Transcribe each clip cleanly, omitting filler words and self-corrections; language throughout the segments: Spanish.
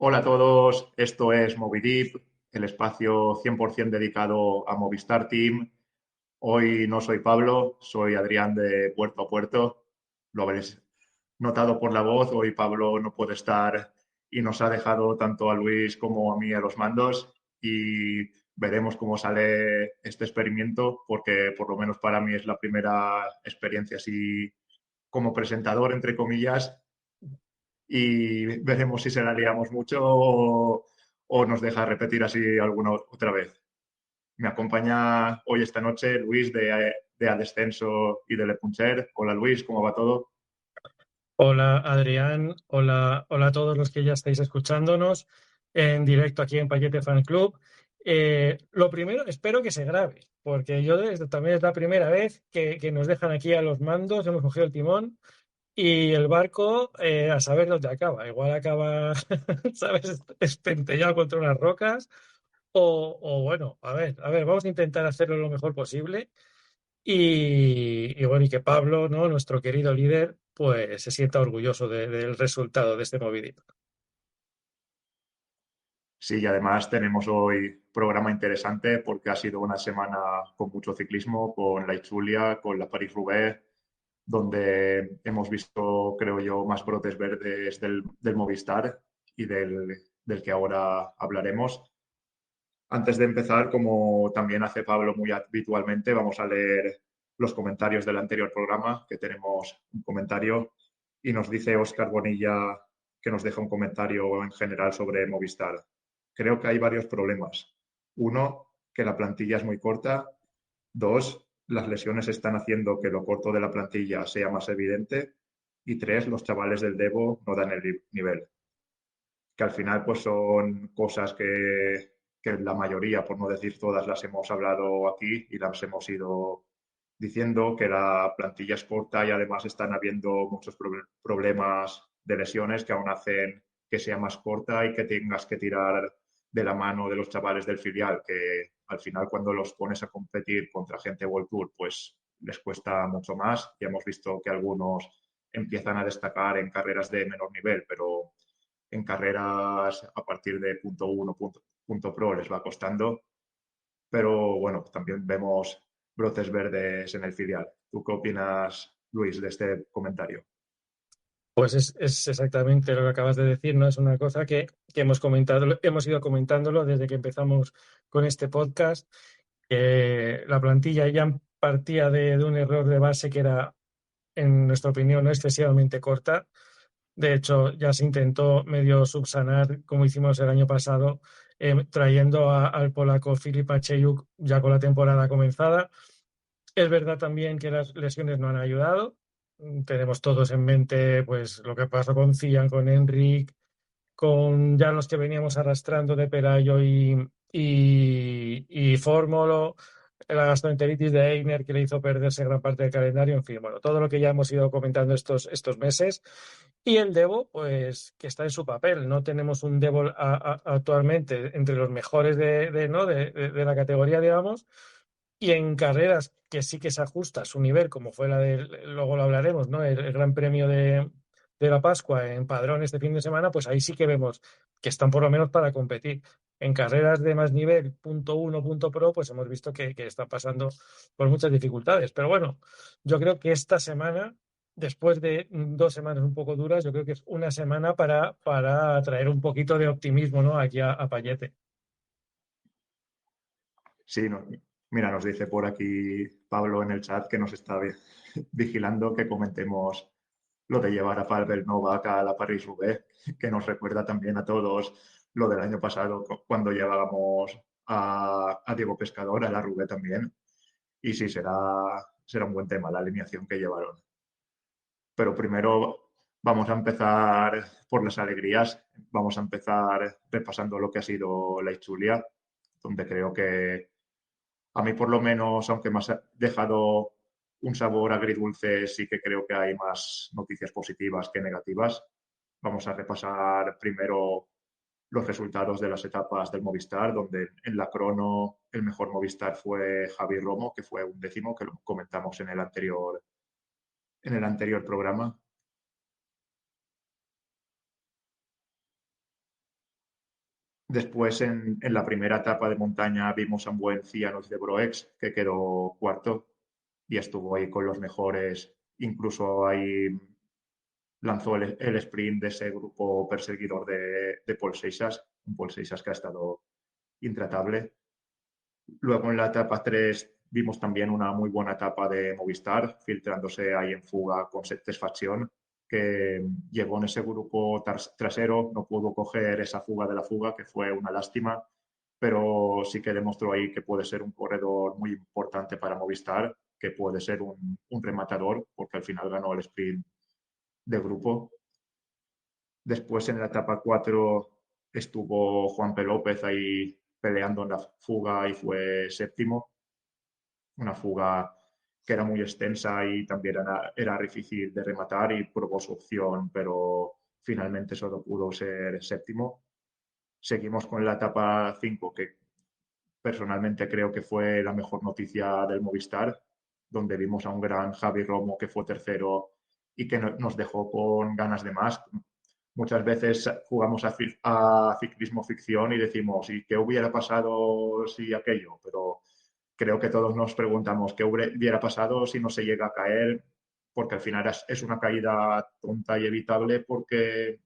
Hola a todos, esto es Movidip, el espacio 100% dedicado a Movistar Team. Hoy no soy Pablo, soy Adrián de Puerto a Puerto. Lo habréis notado por la voz, hoy Pablo no puede estar y nos ha dejado tanto a Luis como a mí a los mandos y veremos cómo sale este experimento porque por lo menos para mí es la primera experiencia así como presentador, entre comillas, y veremos si se la liamos mucho o nos deja repetir así alguna otra vez. Me acompaña hoy esta noche Luis de A Descenso y de Le Puncher. Hola Luis, ¿cómo va todo? Hola Adrián, hola a todos los que ya estáis escuchándonos en directo aquí en Payete Fan Club. Lo primero, espero que se grabe, porque también es la primera vez que nos dejan aquí a los mandos, hemos cogido el timón y el barco a saber dónde acaba. Igual acaba, ¿sabes?, espenteado contra unas rocas o bueno, a ver, vamos a intentar hacerlo lo mejor posible. Y bueno, y que Pablo, ¿no? Nuestro querido líder, pues se sienta orgulloso del resultado de este movidito. Sí, y además tenemos hoy programa interesante porque ha sido una semana con mucho ciclismo, con la Itzulia, con la París-Roubaix, donde hemos visto, creo yo, más brotes verdes del Movistar y del que ahora hablaremos. Antes de empezar, como también hace Pablo muy habitualmente, vamos a leer los comentarios del anterior programa, que tenemos un comentario, y nos dice Óscar Bonilla que nos deja un comentario en general sobre Movistar. Creo que hay varios problemas. Uno, que la plantilla es muy corta. Dos, las lesiones están haciendo que lo corto de la plantilla sea más evidente. Y tres, los chavales del Devo no dan el nivel, que al final pues son cosas que la mayoría, por no decir todas, las hemos hablado aquí y las hemos ido diciendo, que la plantilla es corta y además están habiendo muchos problemas de lesiones que aún hacen que sea más corta y que tengas que tirar de la mano de los chavales del filial, que al final cuando los pones a competir contra gente World Tour, pues les cuesta mucho más. Ya hemos visto que algunos empiezan a destacar en carreras de menor nivel, pero en carreras a partir de punto uno, punto pro les va costando, pero bueno, también vemos brotes verdes en el filial. ¿Tú qué opinas, Luis, de este comentario? Pues es exactamente lo que acabas de decir, ¿no? Es una cosa que hemos comentado, hemos ido comentándolo desde que empezamos con este podcast, que la plantilla ya partía de un error de base que era, en nuestra opinión, no excesivamente corta. De hecho, ya se intentó medio subsanar, como hicimos el año pasado, trayendo al polaco Filip Acheyuk ya con la temporada comenzada. Es verdad también que las lesiones no han ayudado. Tenemos todos en mente pues lo que pasó con Cian, con Enric, con ya los que veníamos arrastrando de Pelayo y Fórmolo, la gastroenteritis de Einer que le hizo perderse gran parte del calendario, en fin, bueno, todo lo que ya hemos ido comentando estos meses. Y el Devo, pues, que está en su papel. No tenemos un Devo actualmente entre los mejores ¿no? de la categoría, digamos, y en carreras que sí que se ajusta a su nivel, como fue la del, luego lo hablaremos, ¿no? El Gran Premio de la Pascua en Padrón este fin de semana, pues ahí sí que vemos que están por lo menos para competir. En carreras de más nivel, punto uno, punto pro, pues hemos visto que están pasando por muchas dificultades. Pero bueno, yo creo que esta semana, después de 2 semanas un poco duras, yo creo que es una semana para traer un poquito de optimismo, ¿no? Aquí a Payete. Sí, mira, nos dice por aquí Pablo en el chat que nos está vigilando que comentemos lo de llevar a Pavel Novak a la Paris-Roubaix, que nos recuerda también a todos lo del año pasado cuando llevábamos a Diego Pescador a la Roubaix también. Y sí, será un buen tema la alineación que llevaron. Pero primero vamos a empezar por las alegrías. Vamos a empezar repasando lo que ha sido la Itzulia, donde creo que a mí por lo menos, aunque me ha dejado un sabor agridulce, sí que creo que hay más noticias positivas que negativas. Vamos a repasar primero los resultados de las etapas del Movistar, donde en la crono el mejor Movistar fue Javi Romo, que fue un décimo, que lo comentamos en el anterior programa. Después, en la primera etapa de montaña, vimos a un buen Cianos de Broex, que quedó cuarto y estuvo ahí con los mejores. Incluso ahí lanzó el sprint de ese grupo perseguidor de Paul Seixas, un Paul Seixas que ha estado intratable. Luego en la etapa 3 vimos también una muy buena etapa de Movistar, filtrándose ahí en fuga con satisfacción, que llegó en ese grupo trasero, no pudo coger esa fuga de la fuga, que fue una lástima, pero sí que demostró ahí que puede ser un corredor muy importante para Movistar, que puede ser un rematador, porque al final ganó el sprint de grupo. Después en la etapa 4 estuvo Juan P. López ahí peleando en la fuga y fue séptimo. Una fuga que era muy extensa y también era difícil de rematar y probó su opción, pero finalmente solo pudo ser séptimo. Seguimos con la etapa 5, que personalmente creo que fue la mejor noticia del Movistar, donde vimos a un gran Javi Romo que fue tercero y que nos dejó con ganas de más. Muchas veces jugamos a ciclismo ficción y decimos, ¿y qué hubiera pasado si aquello? Pero creo que todos nos preguntamos qué hubiera pasado si no se llega a caer, porque al final es una caída tonta y evitable porque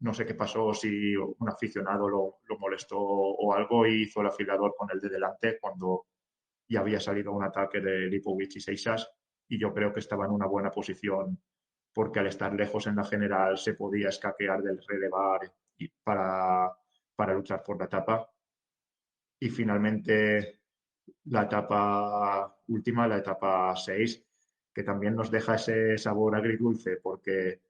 no sé qué pasó, si un aficionado lo molestó o algo y hizo el afilador con el de delante cuando ya había salido un ataque de Lipovic y Seixas y yo creo que estaba en una buena posición porque al estar lejos en la general se podía escaquear del relevar y para luchar por la etapa. Y finalmente la etapa última, la etapa 6 que también nos deja ese sabor agridulce porque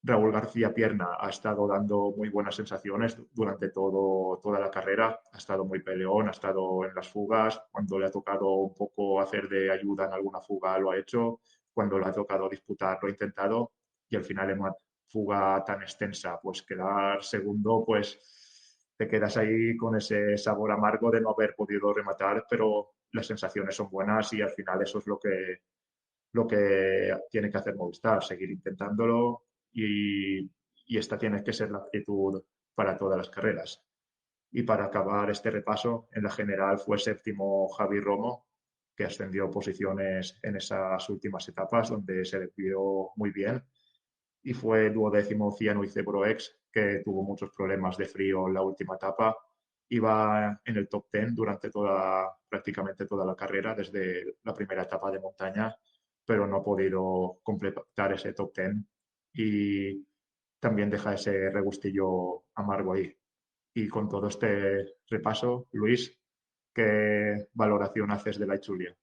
Raúl García Pierna ha estado dando muy buenas sensaciones durante toda la carrera, ha estado muy peleón, ha estado en las fugas, cuando le ha tocado un poco hacer de ayuda en alguna fuga lo ha hecho, cuando le ha tocado disputar lo ha intentado y al final en una fuga tan extensa, pues quedar segundo, pues te quedas ahí con ese sabor amargo de no haber podido rematar, pero las sensaciones son buenas y al final eso es lo que tiene que hacer Movistar, seguir intentándolo y esta tiene que ser la actitud para todas las carreras. Y para acabar este repaso, en la general fue séptimo Javi Romo, que ascendió posiciones en esas últimas etapas donde se le vio muy bien. Y fue duodécimo Ciano Broex, que tuvo muchos problemas de frío en la última etapa. Iba en el top 10 durante prácticamente toda la carrera, desde la primera etapa de montaña, pero no ha podido completar ese top 10 y también deja ese regustillo amargo ahí. Y con todo este repaso, Luis, ¿qué valoración haces de la Itzulia?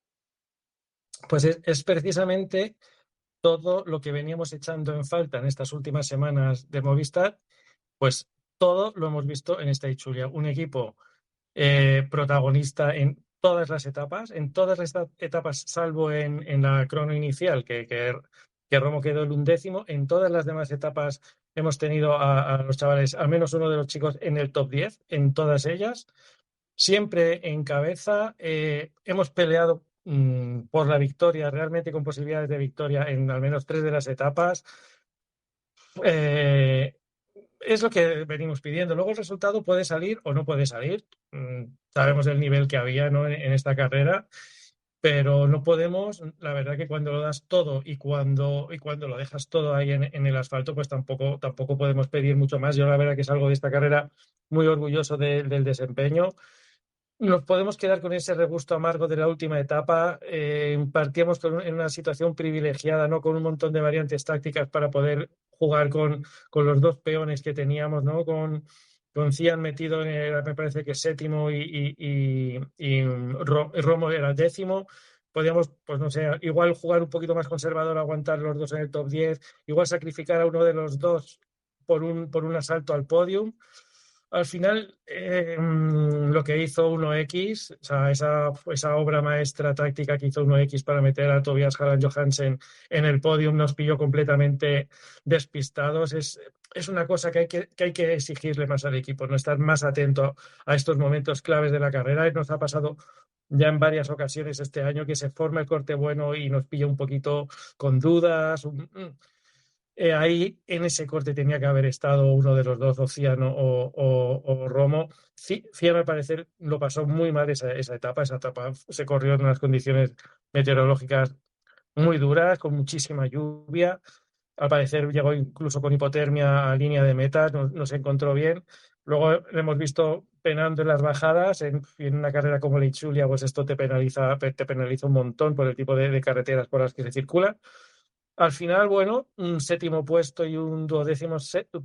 Pues es precisamente todo lo que veníamos echando en falta en estas últimas semanas de Movistar, pues todo lo hemos visto en esta Itzulia. Un equipo protagonista en todas las etapas, salvo en la crono inicial, que Romo quedó el 11º. En todas las demás etapas hemos tenido a los chavales, al menos uno de los chicos, en el top 10, en todas ellas. Siempre en cabeza, hemos peleado por la victoria, realmente con posibilidades de victoria en al menos 3 de las etapas. Eh, es lo que venimos pidiendo. Luego el resultado puede salir o no puede salir. Sabemos el nivel que había, ¿no?, en esta carrera, pero no podemos, la verdad que cuando lo das todo y cuando lo dejas todo ahí en el asfalto, pues tampoco podemos pedir mucho más. Yo la verdad que salgo de esta carrera muy orgulloso del desempeño. Nos podemos quedar con ese regusto amargo de la última etapa. Partíamos en una situación privilegiada, ¿no?, con un montón de variantes tácticas para poder jugar con los dos peones que teníamos, ¿no? Con Cian metido me parece que séptimo y Romo era décimo. Podíamos, pues no sé, igual jugar un poquito más conservador, aguantar los dos en el top 10, igual sacrificar a uno de los dos por un asalto al podium. Al final, lo que hizo 1X, o sea, esa obra maestra táctica que hizo 1X para meter a Tobias Harald Johansen en el podium, nos pilló completamente despistados. Es una cosa que hay que exigirle más al equipo, no estar más atento a estos momentos claves de la carrera. Nos ha pasado ya en varias ocasiones este año que se forma el corte bueno y nos pilla un poquito con dudas. Ahí en ese corte tenía que haber estado uno de los dos, Ciano o Romo. Ciano, al parecer, lo pasó muy mal esa etapa. Esa etapa se corrió en unas condiciones meteorológicas muy duras, con muchísima lluvia. Al parecer llegó incluso con hipotermia a línea de meta, no se encontró bien. Luego lo hemos visto penando en las bajadas. En una carrera como la Itzulia, pues esto te penaliza un montón por el tipo de carreteras por las que se circula. Al final, bueno, un séptimo puesto y un duodécimo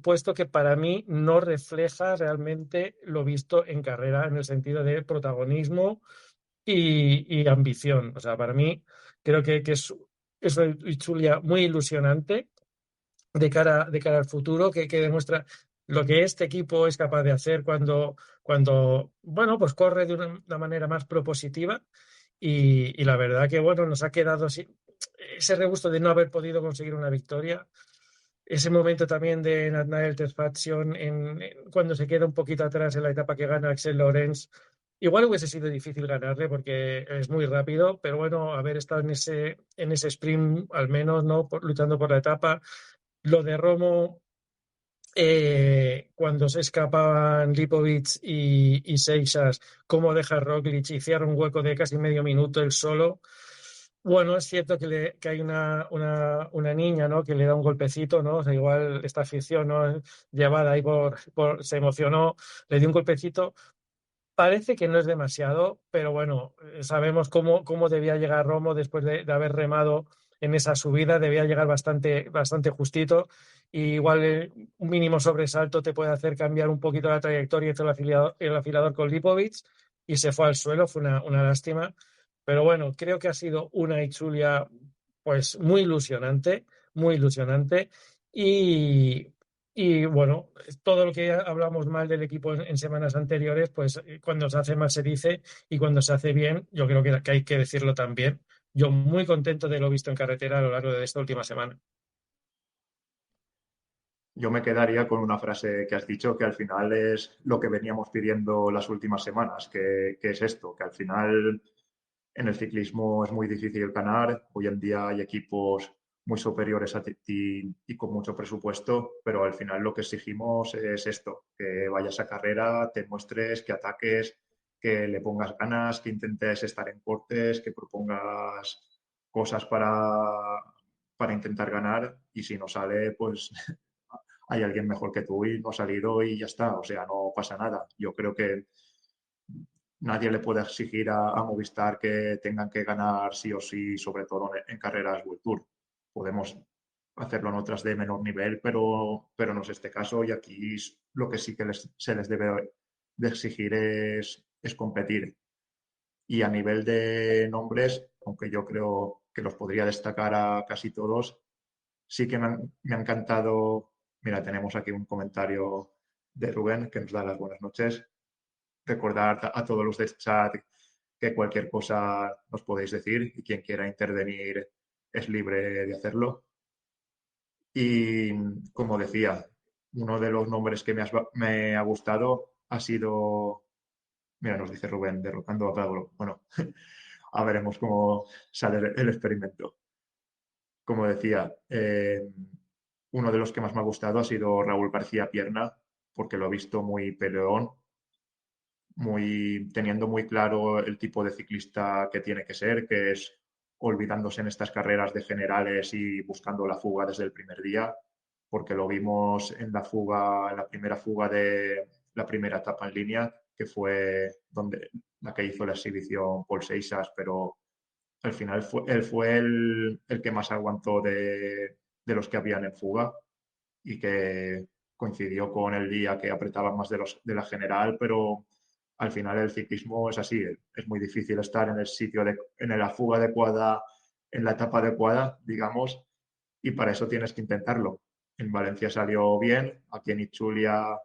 puesto que para mí no refleja realmente lo visto en carrera en el sentido de protagonismo y ambición. O sea, para mí creo que es una Itzulia muy ilusionante de cara al futuro, que demuestra lo que este equipo es capaz de hacer cuando bueno, pues corre de una manera más propositiva y la verdad que, bueno, nos ha quedado ese regusto de no haber podido conseguir una victoria. Ese momento también de Nathaniel Tesfazion cuando se queda un poquito atrás en la etapa que gana Axel Lorenz. Igual hubiese sido difícil ganarle porque es muy rápido, pero bueno, haber estado en ese sprint al menos, ¿no? Luchando por la etapa. Lo de Romo, cuando se escapaban Lipovic y Seixas, cómo deja Roglic y cierra un hueco de casi medio minuto él solo. Bueno, es cierto que hay una niña, ¿no? Que le da un golpecito, ¿no? O sea, igual esta afición, ¿no? Llevada ahí se emocionó, le dio un golpecito. Parece que no es demasiado, pero bueno, sabemos cómo debía llegar Romo después de haber remado en esa subida, debía llegar bastante, bastante justito. Y igual un mínimo sobresalto te puede hacer cambiar un poquito la trayectoria entre el afilador con Lipovic y se fue al suelo, fue una lástima. Pero bueno, creo que ha sido una Itzulia pues muy ilusionante y, y bueno, todo lo que hablamos mal del equipo en semanas anteriores, pues cuando se hace mal se dice y cuando se hace bien, yo creo que hay que decirlo también. Yo muy contento de lo visto en carretera a lo largo de esta última semana. Yo me quedaría con una frase que has dicho, que al final es lo que veníamos pidiendo las últimas semanas, que es esto, que al final en el ciclismo es muy difícil ganar. Hoy en día hay equipos muy superiores a ti y con mucho presupuesto, pero al final lo que exigimos es esto, que vayas a carrera, te muestres, que ataques, que le pongas ganas, que intentes estar en cortes, que propongas cosas para intentar ganar y si no sale, pues hay alguien mejor que tú y no ha salido y ya está, o sea, no pasa nada. Yo creo que nadie le puede exigir a Movistar que tengan que ganar sí o sí, sobre todo en carreras World Tour. Podemos hacerlo en otras de menor nivel, pero no es este caso y aquí lo que sí que se les debe de exigir es competir. Y a nivel de nombres, aunque yo creo que los podría destacar a casi todos, sí que me ha encantado. Mira, tenemos aquí un comentario de Rubén que nos da las buenas noches. Recordar a todos los del chat que cualquier cosa nos podéis decir y quien quiera intervenir es libre de hacerlo. Y como decía, uno de los nombres que me ha gustado ha sido, mira, nos dice Rubén, derrotando a Pablo. Bueno, a veremos cómo sale el experimento. Como decía, uno de los que más me ha gustado ha sido Raúl García Pierna, porque lo he visto muy peleón, teniendo muy claro el tipo de ciclista que tiene que ser, que es olvidándose en estas carreras de generales y buscando la fuga desde el primer día, porque lo vimos en la primera fuga de la primera etapa en línea, que fue la que hizo la exhibición Paul Seixas, pero al final él fue el que más aguantó de los que habían en fuga y que coincidió con el día que apretaban más de la general, pero al final el ciclismo es así, es muy difícil estar en el sitio, en la fuga adecuada, en la etapa adecuada, digamos, y para eso tienes que intentarlo. En Valencia salió bien, aquí en Itzulia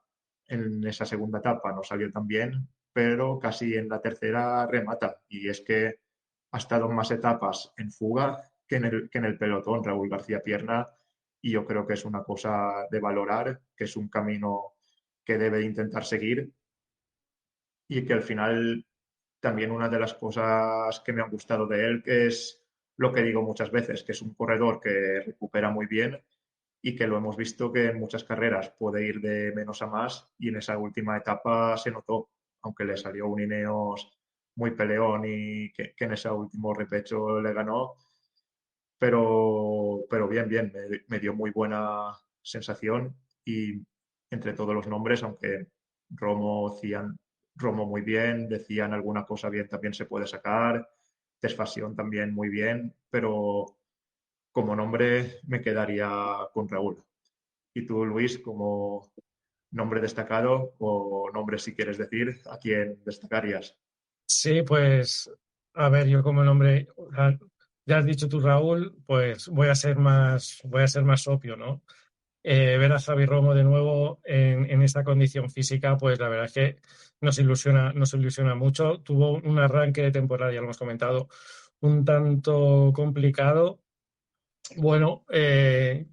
en esa segunda etapa no salió tan bien, pero casi en la tercera remata. Y es que ha estado en más etapas en fuga que en el pelotón, Raúl García Pierna, y yo creo que es una cosa de valorar, que es un camino que debe intentar seguir y que al final también una de las cosas que me han gustado de él, que es lo que digo muchas veces, que es un corredor que recupera muy bien y que lo hemos visto que en muchas carreras puede ir de menos a más y en esa última etapa se notó, aunque le salió un Ineos muy peleón y que en ese último repecho le ganó, pero bien, bien, me dio muy buena sensación y entre todos los nombres, aunque Romo, Cian, Romo muy bien, decían alguna cosa bien también se puede sacar, Tesfasión también muy bien, pero como nombre me quedaría con Raúl. ¿Y tú, Luis, como nombre destacado o nombre si quieres decir, a quién destacarías? Sí, pues, a ver, yo como nombre, ya has dicho tú, Raúl, pues voy a ser más obvio, ¿no? Ver a Xavi Romo de nuevo en esta condición física, pues la verdad es que nos ilusiona mucho. Tuvo un arranque de temporada, ya lo hemos comentado, un tanto complicado. Bueno,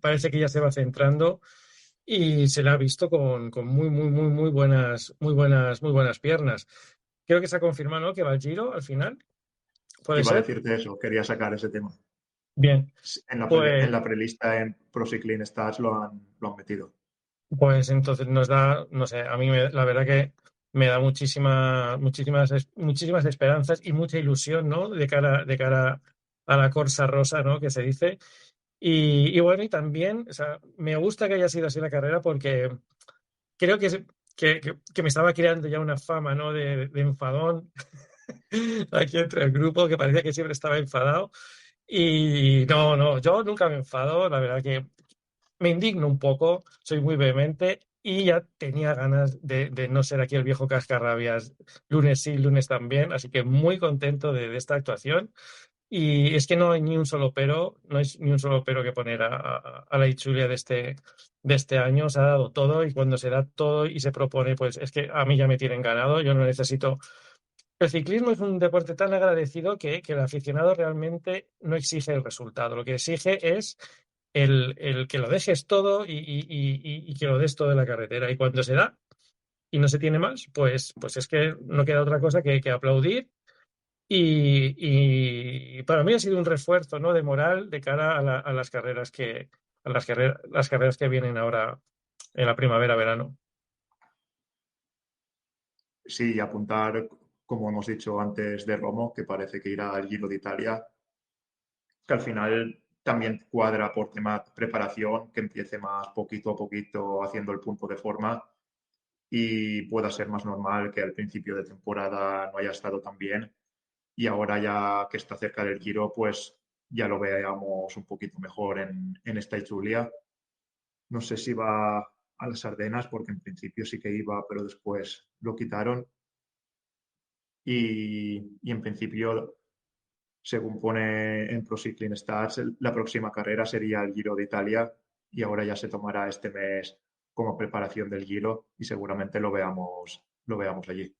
parece que ya se va centrando y se le ha visto con muy buenas piernas. Creo que se ha confirmado, ¿no?, que va al Giro al final. ¿Puede Iba a ser? decirte eso, quería sacar ese tema. Bien, En pues, la prelista en Pro Cycling Stats lo han metido. pues entonces nos da, no sé, la verdad que me da muchísimas esperanzas y mucha ilusión, ¿no? De cara a la Corsa Rosa, ¿no?, que se dice. Y bueno, y también, o sea, me gusta que haya sido así la carrera porque creo que me estaba creando ya una fama, ¿no?, de enfadón aquí entre el grupo, que parecía que siempre estaba enfadado. Y no, no, yo nunca me enfado, la verdad que me indigno un poco, soy muy vehemente y ya tenía ganas de no ser aquí el viejo cascarrabias, lunes sí, lunes también, así que muy contento de esta actuación. Y es que no hay ni un solo pero, no hay ni un solo pero que poner a la Itzulia de este año. Se ha dado todo y cuando se da todo y se propone, pues es que a mí ya me tienen ganado. Yo no necesito. El ciclismo es un deporte tan agradecido que el aficionado realmente no exige el resultado. Lo que exige es el que lo dejes todo y que lo des todo en la carretera. Y cuando se da y no se tiene más, pues es que no queda otra cosa que aplaudir y para mí ha sido un refuerzo, ¿no?, de moral de cara a las carreras las carreras que vienen ahora en la primavera-verano. Sí, y apuntar, como hemos dicho antes, de Romo, que parece que irá al Giro de Italia, que al final también cuadra por tema de preparación, que empiece más poquito a poquito haciendo el punto de forma y pueda ser más normal que al principio de temporada no haya estado tan bien y ahora ya que está cerca del Giro, pues ya lo veamos un poquito mejor en esta Itzulia. No sé si va a las Ardenas, porque en principio sí que iba, pero después lo quitaron. Y en principio, según pone en Pro Cycling Stats, la próxima carrera sería el Giro de Italia y ahora ya se tomará este mes como preparación del Giro y seguramente lo veamos allí.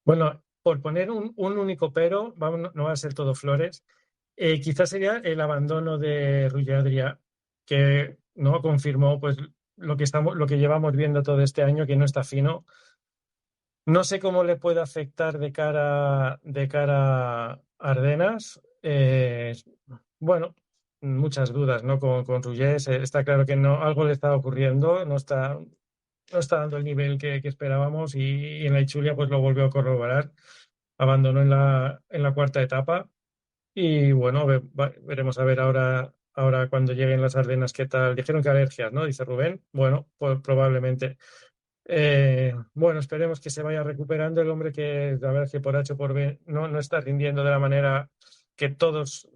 Bueno, por poner un único pero, no va a ser todo flores, quizás sería el abandono de Rui Adrià, que no confirmó pues lo que llevamos viendo todo este año, que no está fino. No sé cómo le puede afectar de cara a Ardenas. Bueno, muchas dudas, ¿no? Con Ruyés. Está claro que no, algo le está ocurriendo, no está dando el nivel que esperábamos y en la Ichulia pues lo volvió a corroborar. Abandonó en la cuarta etapa y bueno, veremos a ver ahora cuando lleguen las Ardenas qué tal. Dijeron que alergias, ¿no? Dice Rubén. Bueno, pues probablemente. Bueno, esperemos que se vaya recuperando el hombre que la verdad es que por H o por B no está rindiendo de la manera que a todos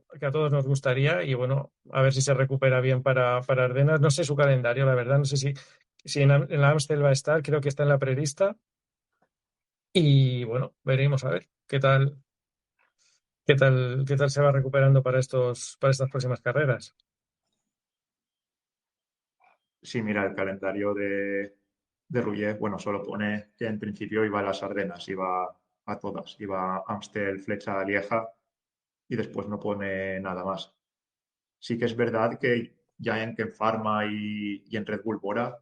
nos gustaría y bueno, a ver si se recupera bien para Ardenas. No sé su calendario, la verdad, no sé si en la Amstel va a estar, creo que está en la prelista y bueno, veremos a ver qué tal se va recuperando para estas próximas carreras. Sí, mira, el calendario de Rouget, bueno, solo pone que en principio iba a las Ardenas, iba a todas, iba a Amstel, Flecha, Lieja y después no pone nada más. Sí que es verdad que ya en Ken Pharma y en Red Bull Bora,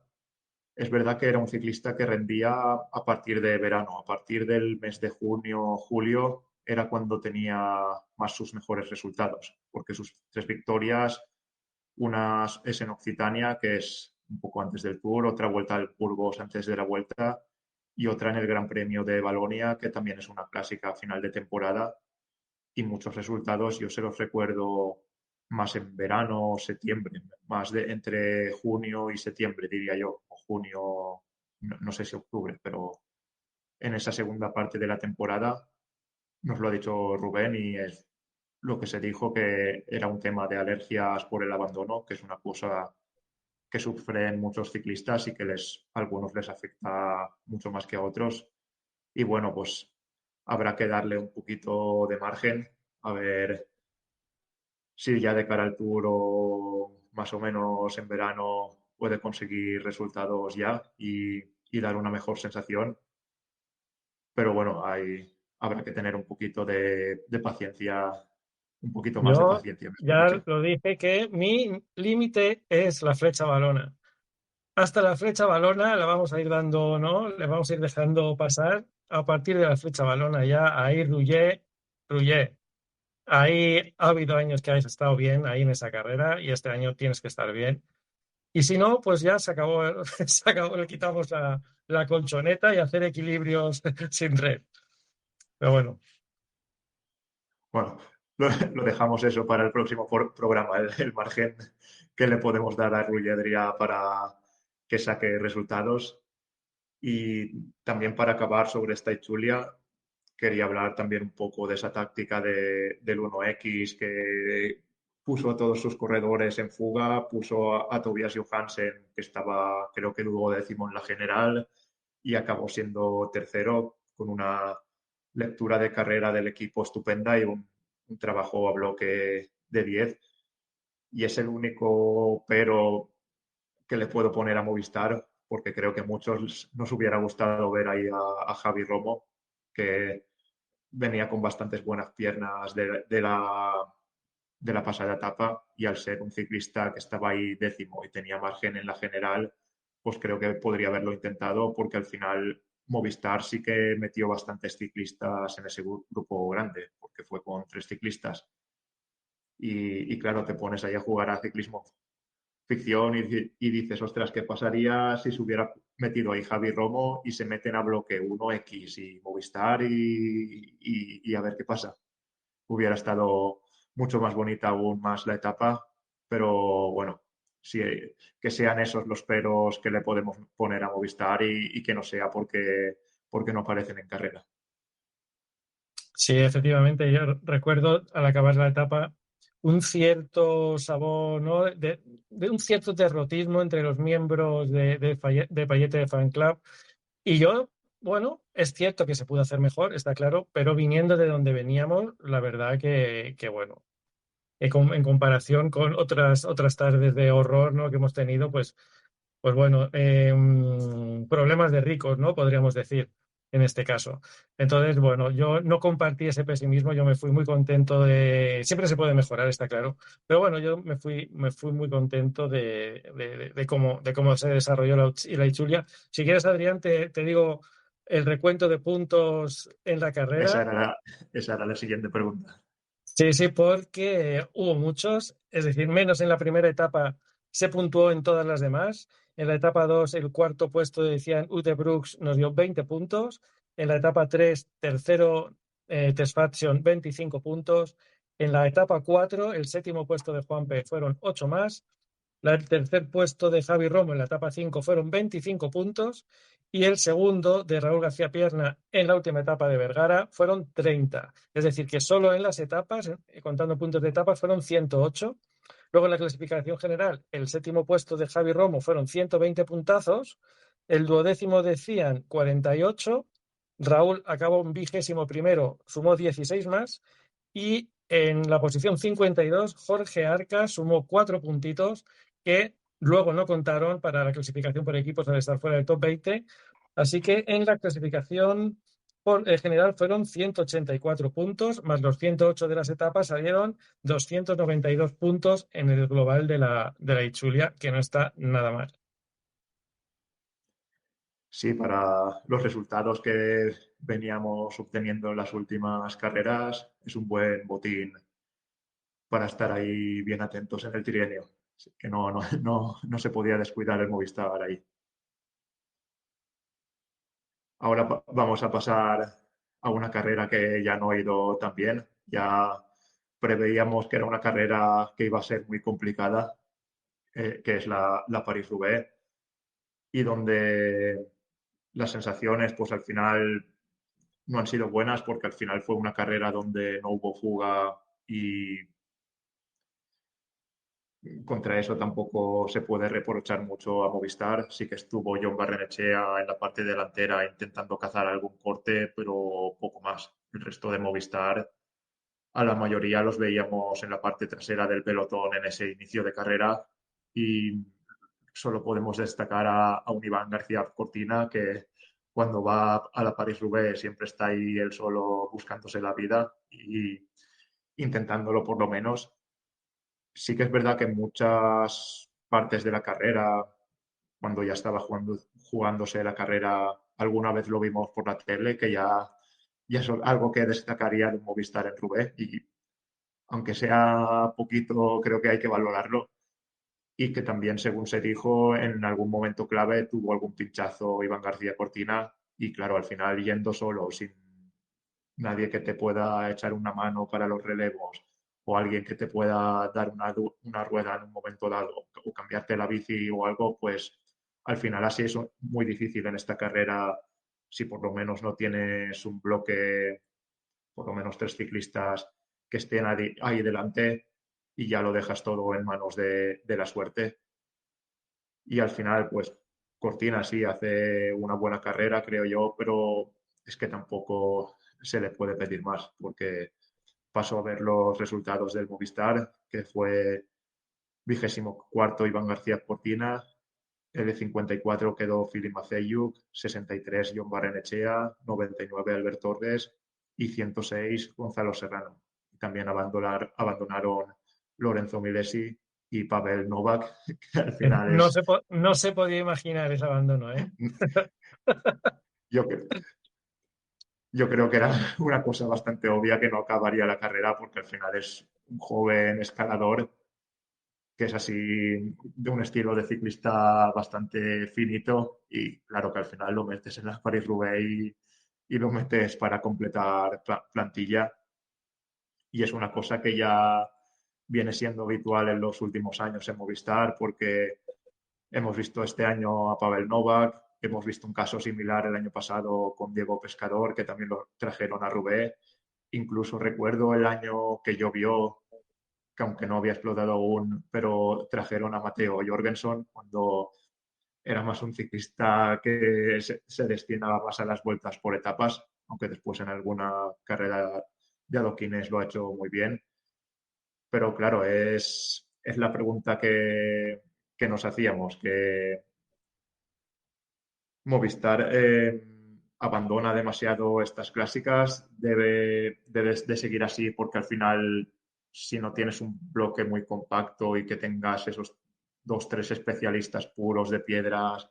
es verdad que era un ciclista que rendía a partir de verano, a partir del mes de junio, julio, era cuando tenía más sus mejores resultados, porque sus tres victorias Una es en Occitania, que es un poco antes del Tour, otra vuelta al Burgos antes de la vuelta y otra en el Gran Premio de Valonia, que también es una clásica a final de temporada y muchos resultados yo se los recuerdo más en verano o septiembre, más de entre junio y septiembre, diría yo, o junio, no sé si octubre, pero en esa segunda parte de la temporada nos lo ha dicho Rubén y es lo que se dijo que era un tema de alergias por el abandono, que es una cosa que sufren muchos ciclistas y que a algunos les afecta mucho más que a otros. Y bueno, pues habrá que darle un poquito de margen a ver si ya de cara al Tour o más o menos en verano puede conseguir resultados ya y dar una mejor sensación. Pero bueno, habrá que tener un poquito de paciencia, un poquito más de Yo paciencia, mejor ya dicho. lo dije que mi límite es la flecha balona. Hasta la flecha balona la vamos a ir dando, ¿no? Le vamos a ir dejando pasar. A partir de la flecha balona ya ahí Rouget. Ahí ha habido años que has estado bien ahí en esa carrera y este año tienes que estar bien. Y si no, pues ya se acabó, se acabó, le quitamos la colchoneta y hacer equilibrios sin red. Pero bueno, Bueno, lo dejamos eso para el próximo programa, el margen que le podemos dar a Rui Adrià para que saque resultados. Y también para acabar sobre esta Julia, quería hablar también un poco de esa táctica del 1X que puso a todos sus corredores en fuga, puso a Tobias Johansen, que estaba creo que duodécimo en la general, y acabó siendo tercero con una lectura de carrera del equipo estupenda y un trabajo a bloque de 10. Y es el único pero que le puedo poner a Movistar, porque creo que a muchos nos hubiera gustado ver ahí a Javi Romo, que venía con bastantes buenas piernas de la pasada etapa y al ser un ciclista que estaba ahí décimo y tenía margen en la general, pues creo que podría haberlo intentado porque al final Movistar sí que metió bastantes ciclistas en ese grupo grande, porque fue con tres ciclistas. Y claro, te pones ahí a jugar a ciclismo ficción y dices, ostras, ¿qué pasaría si se hubiera metido ahí Javi Romo y se meten a bloque 1X y Movistar y a ver qué pasa? Hubiera estado mucho más bonita aún más la etapa, pero bueno, sí, que sean esos los peros que le podemos poner a Movistar y que no sea porque no aparecen en carrera. sí, efectivamente, yo recuerdo al acabar la etapa un cierto sabor, ¿no? De un cierto derrotismo entre los miembros de Payete Fan Club. Y yo, bueno, es cierto que se pudo hacer mejor, está claro, pero viniendo de donde veníamos, la verdad que bueno, en comparación con otras tardes de horror, ¿no? Que hemos tenido, pues bueno, problemas de ricos, ¿no? Podríamos decir en este caso. Entonces, bueno, yo no compartí ese pesimismo, yo me fui muy contento Siempre se puede mejorar, está claro, pero bueno, yo me fui muy contento de cómo se desarrolló la Ichulia. Si quieres, Adrián, te digo el recuento de puntos en la Esa carrera. era esa era la siguiente pregunta. Sí, sí, porque hubo muchos, es decir, menos en la primera etapa se puntuó en todas las demás. En la etapa 2 el cuarto puesto decían Ute Brooks nos dio 20 puntos. En la etapa 3 tercero, Tesfaction, 25 puntos. En la etapa 4 el séptimo puesto de Juanpe fueron 8 más. El tercer puesto de Javi Romo en la etapa 5 fueron 25 puntos. Y el segundo de Raúl García Pierna en la última etapa de Vergara fueron 30. Es decir, que solo en las etapas, contando puntos de etapas, fueron 108. Luego en la clasificación general, el séptimo puesto de Javi Romo fueron 120 puntazos. El duodécimo decían 48. Raúl acabó en 21º, sumó 16 más. Y en la posición 52, Jorge Arca sumó 4 puntitos que luego no contaron para la clasificación por equipos al estar fuera del top 20. Así que en la clasificación general fueron 184 puntos, más los 108 de las etapas salieron 292 puntos en el global de la Itzulia, que no está nada mal. Sí, para los resultados que veníamos obteniendo en las últimas carreras, es un buen botín para estar ahí bien atentos en el trienio. que no se podía descuidar el Movistar ahí. Ahora vamos a pasar a una carrera que ya no ha ido tan bien. Ya preveíamos que era una carrera que iba a ser muy complicada, que es la París-Roubaix, y donde las sensaciones, pues al final no han sido buenas porque al final fue una carrera donde no hubo fuga y contra eso tampoco se puede reprochar mucho a Movistar. Sí que estuvo John Barrenechea en la parte delantera intentando cazar algún corte, pero poco más. El resto de Movistar, a la mayoría los veíamos en la parte trasera del pelotón en ese inicio de carrera y solo podemos destacar a un Iván García Cortina que cuando va a la París-Roubaix siempre está ahí él solo buscándose la vida y intentándolo por lo menos. Sí que es verdad que en muchas partes de la carrera, cuando ya estaba jugándose la carrera, alguna vez lo vimos por la tele, que ya es algo que destacaría de Movistar en Roubaix y aunque sea poquito, creo que hay que valorarlo y que también, según se dijo, en algún momento clave tuvo algún pinchazo Iván García Cortina y claro, al final yendo solo, sin nadie que te pueda echar una mano para los relevos o alguien que te pueda dar una rueda en un momento dado o cambiarte la bici o algo, pues al final así es muy difícil en esta carrera si por lo menos no tienes un bloque, por lo menos tres ciclistas que estén ahí delante y ya lo dejas todo en manos de la suerte. Y al final, pues Cortina sí hace una buena carrera, creo yo, pero es que tampoco se le puede pedir más, porque pasó a ver los resultados del Movistar, que fue 24º Iván García Cortina, el de 54 quedó Filip Maceiuk, 63 Jon Barrenechea, 99 Albert Torres y 106 Gonzalo Serrano. También abandonaron Lorenzo Milesi y Pavel Novak, que al final No es, se, no se podía imaginar ese abandono, ¿eh? yo, yo creo que era una cosa bastante obvia que no acabaría la carrera porque al final es un joven escalador que es así de un estilo de ciclista bastante finito y claro que al final lo metes en las Paris-Roubaix y lo metes para completar plantilla y es una cosa que ya viene siendo habitual en los últimos años en Movistar porque hemos visto este año a Pavel Novak, hemos visto un caso similar el año pasado con Diego Pescador, que también lo trajeron a Roubaix. Incluso recuerdo el año que llovió, que aunque no había explotado aún, pero trajeron a Mateo Jorgensen cuando era más un ciclista que se destinaba más a las vueltas por etapas, aunque después en alguna carrera de adoquines lo ha hecho muy bien. Pero claro, es la pregunta que nos hacíamos, que Movistar abandona demasiado estas clásicas, debes de seguir así porque al final, si no tienes un bloque muy compacto y que tengas esos dos, tres especialistas puros de piedras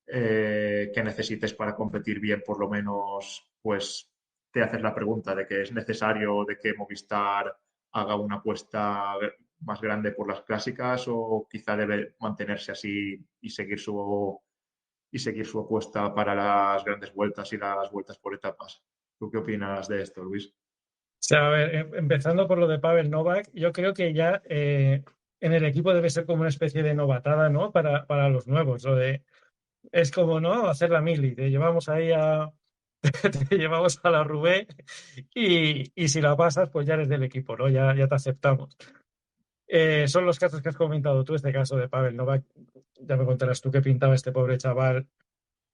que necesites para competir bien, por lo menos, pues te haces la pregunta de que es necesario de que Movistar haga una apuesta más grande por las clásicas o quizá debe mantenerse así y seguir su apuesta para las grandes vueltas y las vueltas por etapas. ¿Tú qué opinas de esto, Luis? O sea, a ver, empezando por lo de Pavel Novak, yo creo que ya en el equipo debe ser como una especie de novatada, ¿no? Para los nuevos. Es como, ¿no? Hacer la mili. Te llevamos ahí te llevamos a la Rubé y si la pasas, pues ya eres del equipo, ¿no? Ya te aceptamos. Son los casos que has comentado tú, este caso de Pavel Novak. Ya me contarás tú qué pintaba este pobre chaval,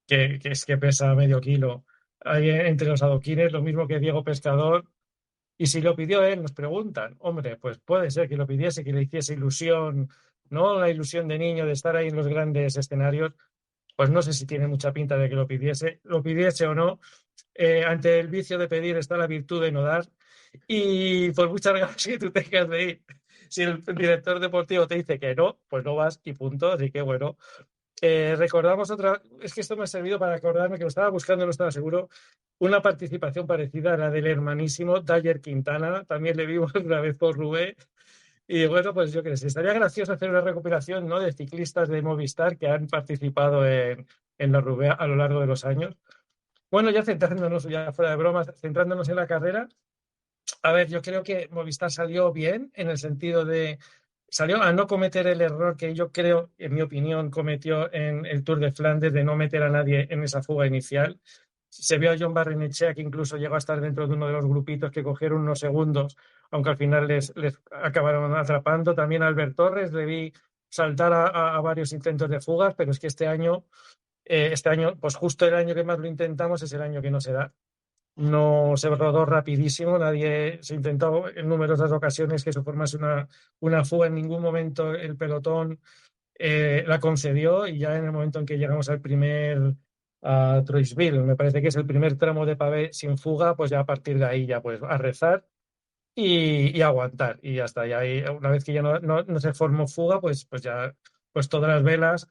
que es que pesa medio kilo. Ahí entre los adoquines, lo mismo que Diego Pescador. Y si lo pidió él, nos preguntan, hombre, pues puede ser que lo pidiese, que le hiciese ilusión, ¿no? La ilusión de niño de estar ahí en los grandes escenarios, pues no sé si tiene mucha pinta de que lo pidiese o no. Ante el vicio de pedir está la virtud de no dar. Y por muchas ganas que tú tengas de ir, si el director deportivo te dice que no, pues no vas y punto. Así que bueno, recordamos otra, es que esto me ha servido para acordarme que lo estaba buscando, no estaba seguro, una participación parecida a la del hermanísimo Dyer Quintana, también le vimos una vez por Rubé, Y bueno, pues yo qué sé, estaría gracioso hacer una recopilación, ¿no?, de ciclistas de Movistar que han participado en la Roubaix a lo largo de los años. Bueno, ya centrándonos, ya fuera de bromas, centrándonos en la carrera, a ver, yo creo que Movistar salió bien en el sentido de, salió a no cometer el error que yo creo, en mi opinión, cometió en el Tour de Flandes de no meter a nadie en esa fuga inicial. Se vio a John Barrenechea que incluso llegó a estar dentro de uno de los grupitos que cogieron unos segundos, aunque al final les acabaron atrapando. También a Albert Torres le vi saltar a varios intentos de fugas, pero es que este año, pues justo el año que más lo intentamos es el año que no se da. No se rodó rapidísimo, nadie se intentó en numerosas ocasiones que se formase una fuga, en ningún momento el pelotón la concedió y ya en el momento en que llegamos al primer a Troisville, me parece que es el primer tramo de pavé sin fuga, pues ya a partir de ahí ya pues a rezar y aguantar y ya está. Y ahí, una vez que ya no se formó fuga, pues ya pues todas las velas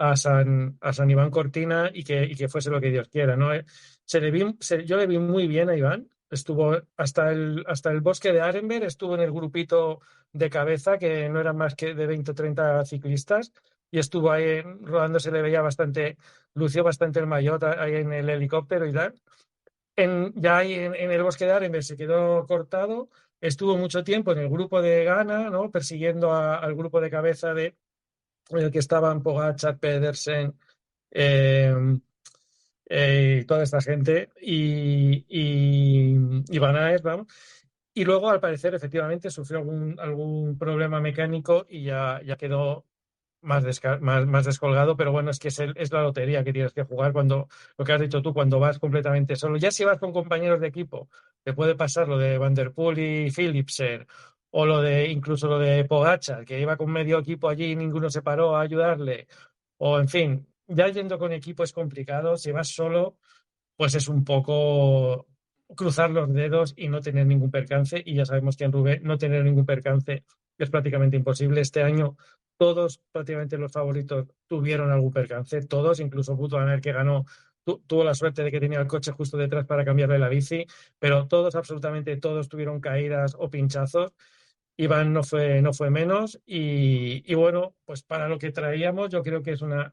a San Iván Cortina y que fuese lo que Dios quiera, ¿no? Yo le vi muy bien a Iván, estuvo hasta el bosque de Arenberg, estuvo en el grupito de cabeza, que no eran más que de 20 o 30 ciclistas, y estuvo ahí rodando, se le veía bastante, lució bastante el maillot ahí en el helicóptero y tal. Ya ahí en el bosque de Arenberg se quedó cortado, estuvo mucho tiempo en el grupo de Ghana, ¿no?, persiguiendo al grupo de cabeza en el que estaban Pogačar, Pedersen, eh, toda esta gente y Van Aert, vamos. Y luego, al parecer, efectivamente, sufrió algún problema mecánico y ya quedó más descolgado, pero bueno, es que es la lotería que tienes que jugar cuando, lo que has dicho tú, cuando vas completamente solo. Ya si vas con compañeros de equipo, te puede pasar lo de Van der Poel y Philipsen, o incluso lo de Pogačar, que iba con medio equipo allí y ninguno se paró a ayudarle, o en fin, ya yendo con equipo es complicado. Si vas solo, pues es un poco cruzar los dedos y no tener ningún percance. Y ya sabemos que en Roubaix no tener ningún percance es prácticamente imposible. Este año todos, prácticamente los favoritos, tuvieron algún percance. Todos, incluso Wout van Aert, que ganó, tuvo la suerte de que tenía el coche justo detrás para cambiarle la bici, pero todos, absolutamente todos, tuvieron caídas o pinchazos. Iván no fue menos y bueno, pues para lo que traíamos, yo creo que es una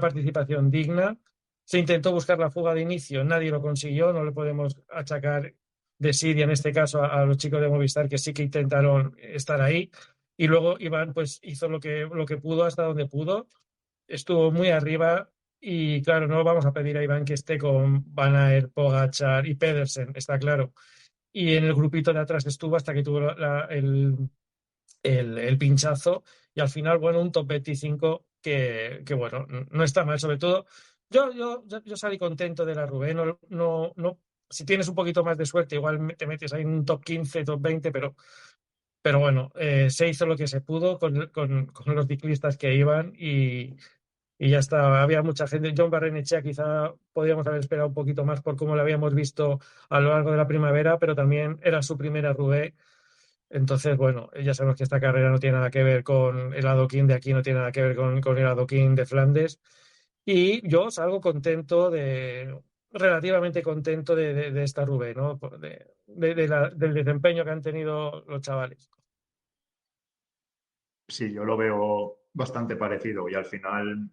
participación digna. Se intentó buscar la fuga de inicio, nadie lo consiguió, no le podemos achacar desidia en este caso a los chicos de Movistar, que sí que intentaron estar ahí. Y luego Iván pues hizo lo que pudo hasta donde pudo, estuvo muy arriba y claro, no vamos a pedir a Iván que esté con Van Aert, Pogačar y Pedersen, está claro. Y en el grupito de atrás estuvo hasta que tuvo el pinchazo y al final, bueno, un top 25 que bueno, no está mal. Sobre todo, yo salí contento de la Rubén. Si tienes un poquito más de suerte, igual te metes ahí en un top 15 top 20, pero bueno, se hizo lo que se pudo con los ciclistas que iban y ya está. Había mucha gente. John Barrenechea quizá podíamos haber esperado un poquito más por cómo lo habíamos visto a lo largo de la primavera, pero también era su primera Roubaix. Entonces, bueno, ya sabemos que esta carrera no tiene nada que ver con el adoquín de aquí, no tiene nada que ver con el adoquín de Flandes. Y yo salgo relativamente contento de esta Roubaix, ¿no? Del desempeño que han tenido los chavales. Sí, yo lo veo bastante parecido y al final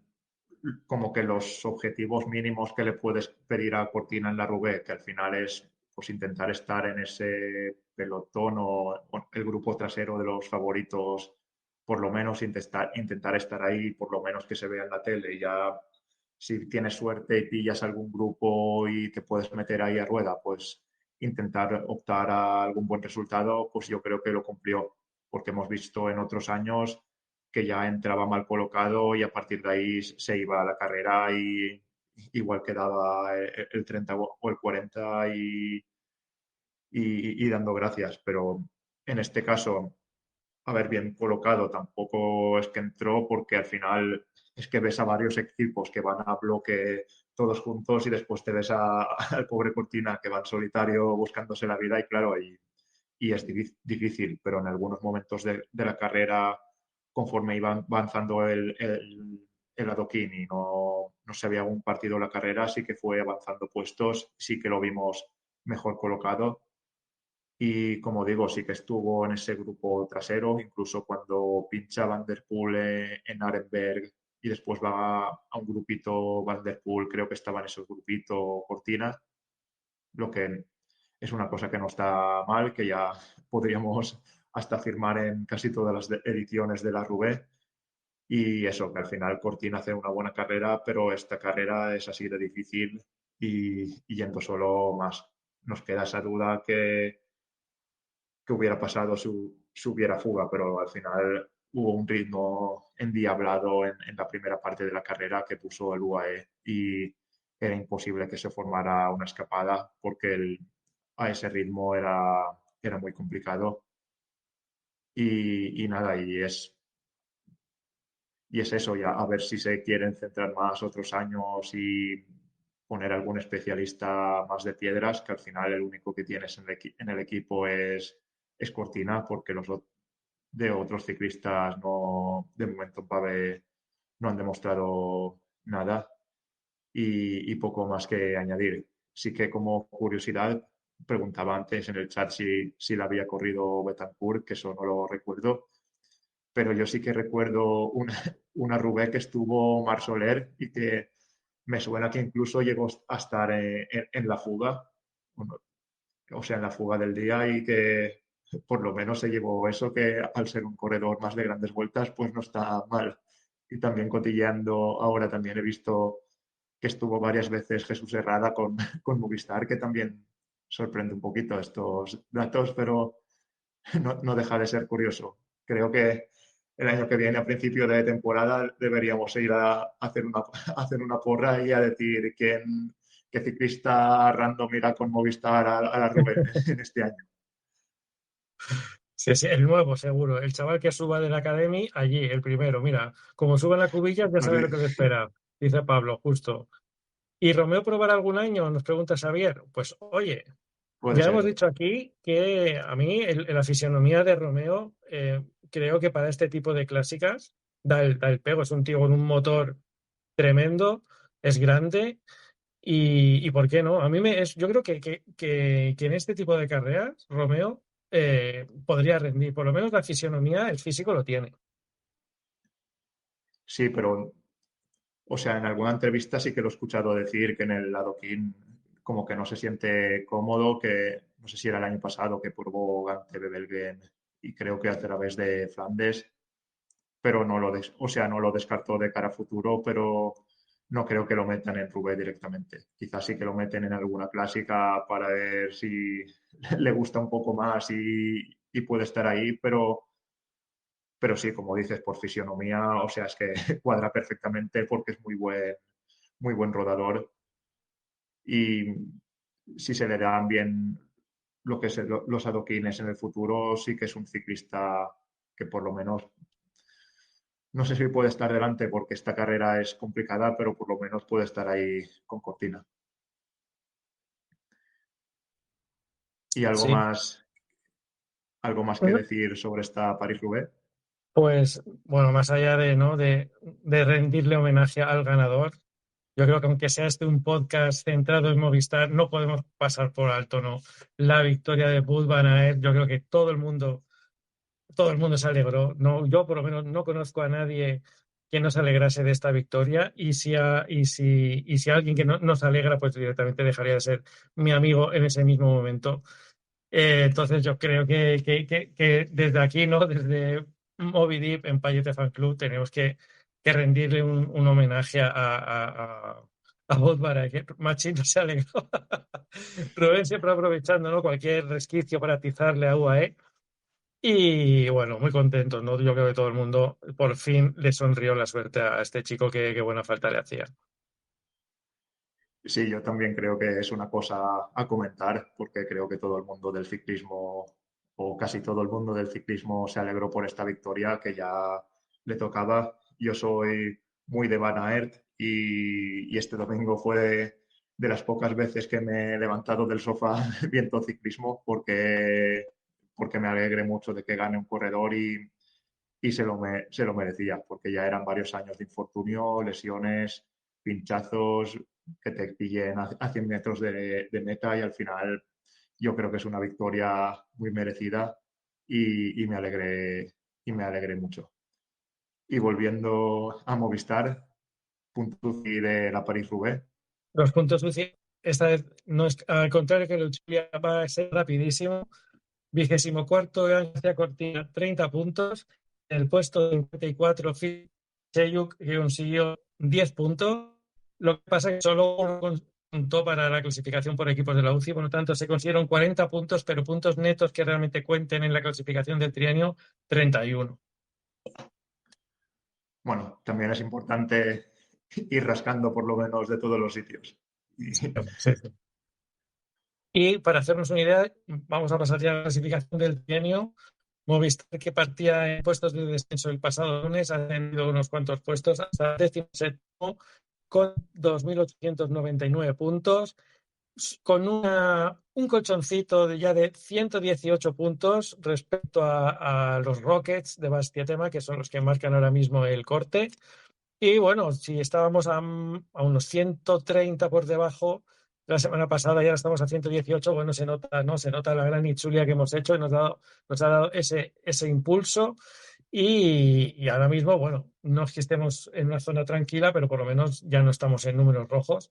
como que los objetivos mínimos que le puedes pedir a Cortina en la Roubaix, que al final es pues intentar estar en ese pelotón o el grupo trasero de los favoritos, por lo menos intentar estar ahí, por lo menos que se vea en la tele y ya si tienes suerte y pillas algún grupo y te puedes meter ahí a rueda, pues intentar optar a algún buen resultado, pues yo creo que lo cumplió, porque hemos visto en otros años que ya entraba mal colocado y a partir de ahí se iba a la carrera y igual quedaba el 30 o el 40 y dando gracias. Pero en este caso, haber bien colocado tampoco es que entró porque al final es que ves a varios equipos que van a bloque todos juntos y después te ves al pobre Cortina que va en solitario buscándose la vida y claro, y es difícil, pero en algunos momentos de la carrera, conforme iba avanzando el adoquín y no se había aún partido la carrera, sí que fue avanzando puestos, sí que lo vimos mejor colocado Y como digo, sí que estuvo en ese grupo trasero, incluso cuando pincha Van der Poel en Arenberg y después va a un grupito Van der Poel, creo que estaba en ese grupito Cortina, lo que es una cosa que no está mal, que ya podríamos hasta firmar en casi todas las ediciones de la Roubaix. Y eso, que al final Cortina hace una buena carrera, pero esta carrera es así de difícil y yendo solo más. Nos queda esa duda que hubiera pasado si hubiera fuga, pero al final hubo un ritmo endiablado en la primera parte de la carrera que puso el UAE y era imposible que se formara una escapada porque a ese ritmo era muy complicado. Y nada, y es eso, ya a ver si se quieren centrar más otros años y poner algún especialista más de piedras, que al final el único que tienes en el equipo es Cortina, porque de otros ciclistas no, de momento en Pave no han demostrado nada y poco más que añadir. Sí que como curiosidad preguntaba antes en el chat si la había corrido Betancourt, que eso no lo recuerdo, pero yo sí que recuerdo una Roubaix que estuvo Marc Soler y que me suena que incluso llegó a estar en la fuga, o sea, en la fuga del día y que por lo menos se llevó eso, que al ser un corredor más de grandes vueltas, pues no está mal. Y también cotilleando, ahora también he visto que estuvo varias veces Jesús Herrada con Movistar, que también sorprende un poquito estos datos, pero no deja de ser curioso. Creo que el año que viene, a principio de temporada, deberíamos ir a hacer a hacer una porra y a decir qué ciclista random irá con Movistar a la Rubén en este año. Sí, sí, el nuevo, seguro. El chaval que suba de la Academy, allí, el primero. Mira, como suben la cubilla, ya sabe Así, lo que le espera, dice Pablo, justo. ¿Y Romeo probará algún año? Nos pregunta Xavier. Pues oye, puede ya hemos ser. dicho aquí que a mí la fisionomía de Romeo, creo que para este tipo de clásicas da el pego. Es un tío con un motor tremendo, es grande y ¿por qué no? A mí yo creo que en este tipo de carreras Romeo podría rendir. Por lo menos la fisionomía, el físico lo tiene. Sí, pero, o sea, en alguna entrevista sí que lo he escuchado decir que en el adoquín como que no se siente cómodo, que no sé si era el año pasado que probó Gante Bebelgen y creo que a través de Flandes pero o sea, no lo descartó de cara a futuro, pero no creo que lo metan en Roubaix directamente. Quizás sí que lo meten en alguna clásica para ver si le gusta un poco más y puede estar ahí, pero sí, como dices, por fisionomía, o sea, es que cuadra perfectamente porque es muy buen rodador y si se le dan bien lo que es los adoquines en el futuro, sí que es un ciclista que por lo menos no sé si puede estar delante porque esta carrera es complicada, pero por lo menos puede estar ahí con Cortina. ¿Y Sí. algo más que decir sobre esta Paris-Roubaix? Pues bueno, más allá de, ¿no? de rendirle homenaje al ganador, yo creo que aunque sea este un podcast centrado en Movistar, no podemos pasar por alto, ¿no? La victoria de Wout van Aert. Yo creo que todo el mundo se alegró. No, yo por lo menos no conozco a nadie que no se alegrase de esta victoria y si alguien que no se alegra, pues directamente dejaría de ser mi amigo en ese mismo momento. Entonces yo creo que desde aquí, ¿no? Desde Moby Deep en Payete Fan Club tenemos que rendirle un homenaje a Botmara, que Machín no se alegró. Rubén siempre aprovechando, ¿no? Cualquier resquicio para atizarle a UAE. Y bueno, muy contento, ¿no? Yo creo que todo el mundo por fin le sonrió la suerte a este chico que buena falta le hacía. Sí, yo también creo que es una cosa a comentar porque creo que todo el mundo del ciclismo o casi todo el mundo del ciclismo se alegró por esta victoria que ya le tocaba. Yo soy muy de Van Aert y este domingo fue de las pocas veces que me he levantado del sofá viendo ciclismo porque me alegré mucho de que gane un corredor y se lo merecía, porque ya eran varios años de infortunio, lesiones, pinchazos, que te pillen a 100 metros de meta y al final yo creo que es una victoria muy merecida y me alegré mucho. Y volviendo a Movistar, punto de la París-Roubaix. Los puntos UCI, esta vez no es, al contrario que el Chulia, va a ser rapidísimo. 24º García Cortina, 30 puntos. En el puesto 54, Phil Cheyuk, que consiguió 10 puntos. Lo que pasa es que solo uno contó para la clasificación por equipos de la UCI, por lo tanto se consiguieron 40 puntos, pero puntos netos que realmente cuenten en la clasificación del trienio, 31. Bueno, también es importante ir rascando por lo menos de todos los sitios. Y, Sí, sí. Y para hacernos una idea, vamos a pasar ya a la clasificación del trienio. Movistar, que partía en puestos de descenso el pasado lunes, ha ascendido unos cuantos puestos hasta el 17º con 2.899 puntos, con un colchoncito ya de 118 puntos respecto a los Rockets de Bastiatema, que son los que marcan ahora mismo el corte. Y bueno, si estábamos a unos 130 por debajo la semana pasada, ya estamos a 118, bueno, se nota, ¿no? Se nota la gran Itzulia que hemos hecho y nos ha dado ese impulso. Y ahora mismo, bueno, no es que estemos en una zona tranquila, pero por lo menos ya no estamos en números rojos.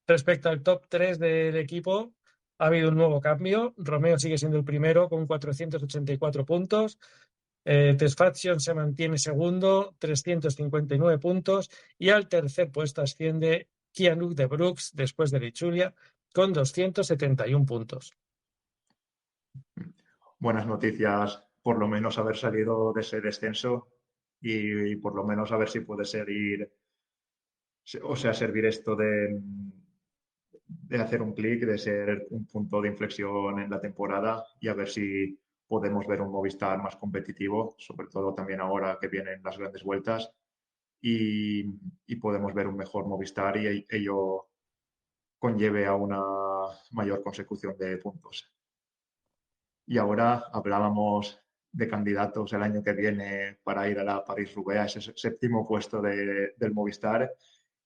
Respecto al top 3 del equipo, ha habido un nuevo cambio. Romeo sigue siendo el primero con 484 puntos. Tesfaction se mantiene segundo, 359 puntos. Y al tercer puesto asciende Kianuk de Brooks, después de Lichulia, con 271 puntos. buenas noticias, por lo menos haber salido de ese descenso y por lo menos a ver si puede seguir, o sea, servir esto de hacer un clic, de ser un punto de inflexión en la temporada y a ver si podemos ver un Movistar más competitivo, sobre todo también ahora que vienen las grandes vueltas y, y podemos ver un mejor Movistar y ello conlleve a una mayor consecución de puntos. Y ahora hablábamos de candidatos el año que viene para ir a la París-Roubaix, ese séptimo puesto del Movistar,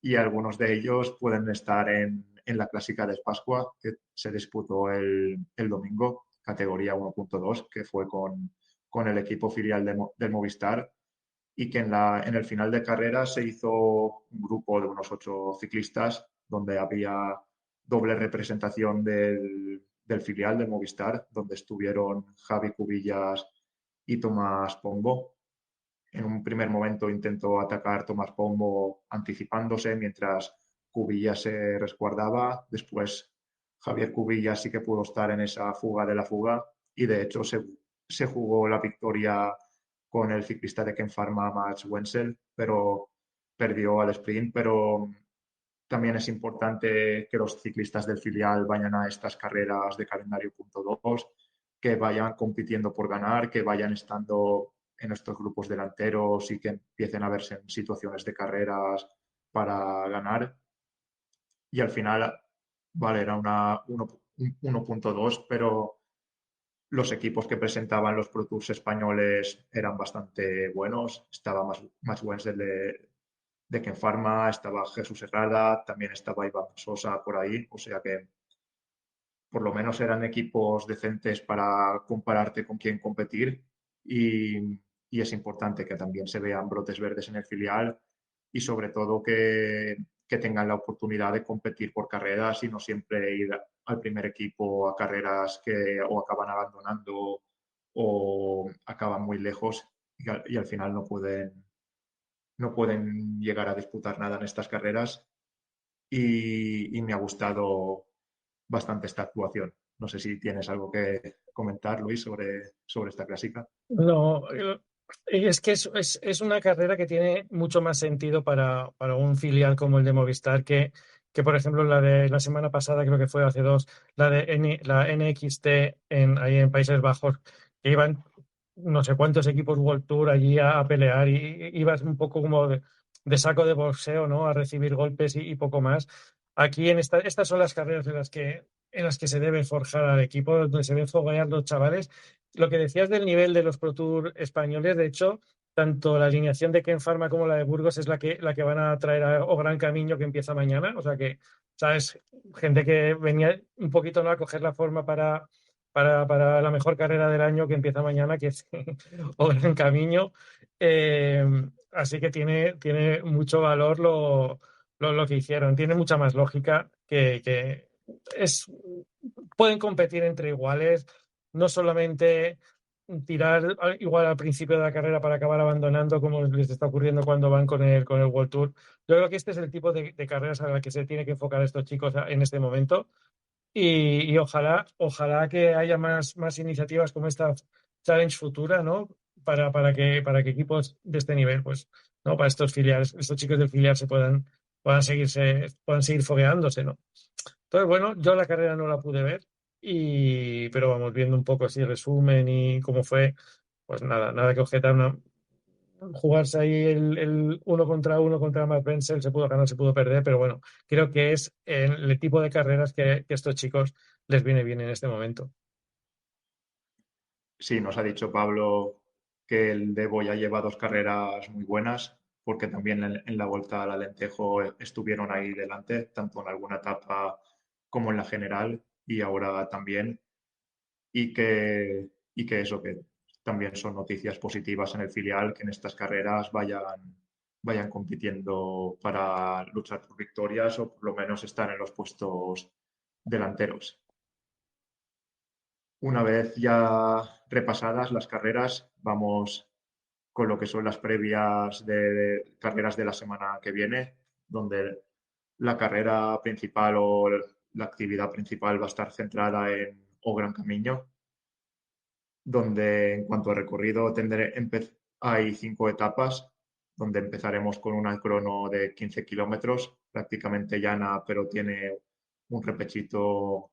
y algunos de ellos pueden estar en la Clásica de Pascua, que se disputó el domingo, categoría 1.2, que fue con el equipo filial del Movistar, y que en el final de carrera se hizo un grupo de unos 8 ciclistas, donde había doble representación del filial de Movistar, donde estuvieron Javi Cubillas y Tomás Pombo. En un primer momento intentó atacar Tomás Pombo anticipándose mientras Cubillas se resguardaba. Después Javier Cubillas sí que pudo estar en esa fuga de la fuga y de hecho se jugó la victoria con el ciclista de Ken Pharma, Max Wenzel, pero perdió al sprint. Pero también es importante que los ciclistas del filial vayan a estas carreras de calendario punto 2, que vayan compitiendo por ganar, que vayan estando en estos grupos delanteros y que empiecen a verse en situaciones de carreras para ganar. Y al final, vale, era una 1.2, pero los equipos que presentaban los Pro Tours españoles eran bastante buenos. Estaba más Wenzel de Ken Pharma, estaba Jesús Herrada, también estaba Iván Sosa por ahí, o sea que por lo menos eran equipos decentes para compararte con quién competir y es importante que también se vean brotes verdes en el filial y sobre todo que tengan la oportunidad de competir por carreras y no siempre ir al primer equipo a carreras que o acaban abandonando o acaban muy lejos y al final no pueden llegar a disputar nada en estas carreras y me ha gustado bastante esta actuación. No sé si tienes algo que comentar, Luis, sobre esta clásica. No, es que es una carrera que tiene mucho más sentido para un filial como el de Movistar que, por ejemplo, la de la semana pasada, creo que fue hace dos, la NXT ahí en Países Bajos, que iban no sé cuántos equipos World Tour allí a pelear y ibas un poco como de saco de boxeo, ¿no? A recibir golpes y poco más. Aquí estas son las carreras en las que se debe forjar al equipo, donde se deben foguear los chavales. Lo que decías del nivel de los Pro Tour españoles, de hecho, tanto la alineación de Ken Pharma como la de Burgos es la que van a traer a O Gran Camino, que empieza mañana. O sea que, ¿sabes? Gente que venía un poquito, ¿no?, a coger la forma para la mejor carrera del año que empieza mañana, que es O Gran Camino. Eh, Así que tiene mucho valor lo que hicieron. Tiene mucha más lógica que es, pueden competir entre iguales, no solamente tirar igual al principio de la carrera para acabar abandonando como les está ocurriendo cuando van con el World Tour. Yo creo que este es el tipo de carreras a la que se tiene que enfocar estos chicos en este momento y ojalá que haya más iniciativas como esta Challenge futura, ¿no? Para que equipos de este nivel, pues, ¿no? Para estos filiales, estos chicos del filial puedan seguir fogueándose, ¿no? Entonces, bueno, yo la carrera no la pude ver, pero vamos viendo un poco así resumen y cómo fue, pues nada que objetar. Jugarse ahí el uno contra Mark Wenzel, se pudo ganar, se pudo perder, pero bueno, creo que es el tipo de carreras que estos chicos les viene bien en este momento. Sí, nos ha dicho Pablo que el Debo ya lleva dos carreras muy buenas, porque también en la Vuelta al Alentejo estuvieron ahí delante, tanto en alguna etapa como en la general, y ahora también, y que eso, que también son noticias positivas en el filial, que en estas carreras vayan compitiendo para luchar por victorias o por lo menos estar en los puestos delanteros. Una vez ya repasadas las carreras, vamos con lo que son las previas de carreras de la semana que viene, donde la carrera principal o la actividad principal va a estar centrada en O Gran Camino, donde en cuanto a recorrido hay 5 etapas, donde empezaremos con una crono de 15 kilómetros, prácticamente llana, pero tiene un repechito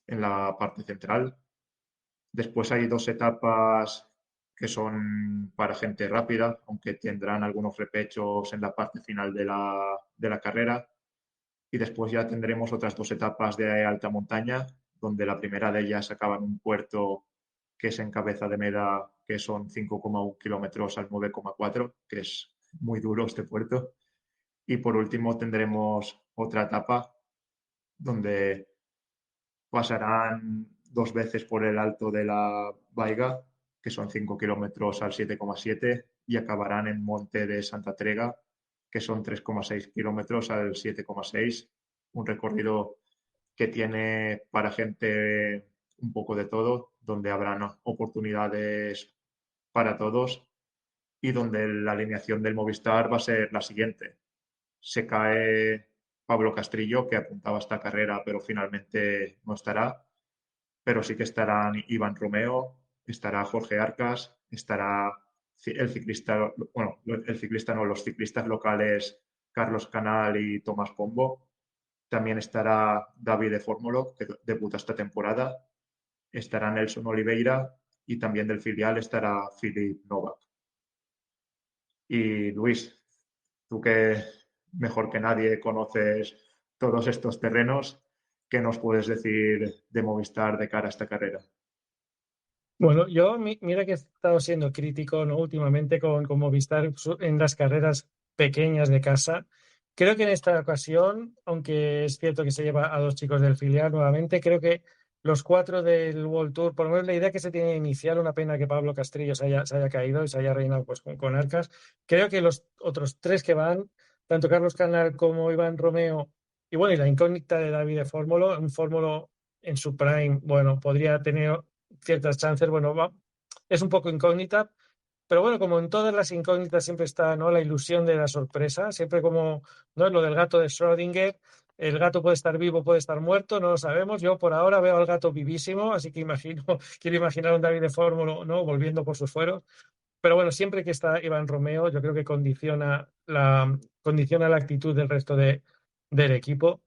en la parte central. Después hay 2 etapas que son para gente rápida, aunque tendrán algunos repechos en la parte final de la carrera. Y después ya tendremos otras 2 etapas de alta montaña, donde la primera de ellas acaba en un puerto que es en Cabeza de Meda, que son 5,1 kilómetros al 9,4, que es muy duro este puerto. Y por último tendremos otra etapa donde pasarán 2 veces por el alto de la Vaiga, que son 5 kilómetros al 7,7, y acabarán en Monte de Santa Trega, que son 3,6 kilómetros al 7,6. Un recorrido que tiene para gente un poco de todo, donde habrán oportunidades para todos y donde la alineación del Movistar va a ser la siguiente. Se cae Pablo Castrillo, que apuntaba a esta carrera, pero finalmente no estará, pero sí que estarán Iván Romeo, estará Jorge Arcas, estará el ciclista, bueno, el ciclista no, los ciclistas locales Carlos Canal y Tomás Pombo. También estará David de Fórmulo, que debuta esta temporada. Estará Nelson Oliveira y también del filial estará Filip Novak. Y Luis, tú que mejor que nadie conoces todos estos terrenos, ¿qué nos puedes decir de Movistar de cara a esta carrera? Bueno, yo mira que he estado siendo crítico, ¿no? Últimamente con Movistar en las carreras pequeñas de casa. Creo que en esta ocasión, aunque es cierto que se lleva a dos chicos del filial nuevamente, creo que los cuatro del World Tour, por lo menos la idea que se tiene inicial, una pena que Pablo Castrillo se haya caído y se haya reinado pues, con Arcas. Creo que los otros tres que van, tanto Carlos Canal como Iván Romeo, y bueno, y la incógnita de David de Fórmulo, un Fórmulo en su prime, bueno, podría tener ciertas chances, bueno, es un poco incógnita, pero bueno, como en todas las incógnitas siempre está, ¿no? La ilusión de la sorpresa, siempre como, ¿no? Es lo del gato de Schrödinger, el gato puede estar vivo, puede estar muerto, no lo sabemos. Yo por ahora veo al gato vivísimo, así que quiero imaginar a un David de Fórmula, ¿no? Volviendo por sus fueros. Pero bueno, siempre que está Iván Romeo, yo creo que condiciona la actitud del resto del equipo.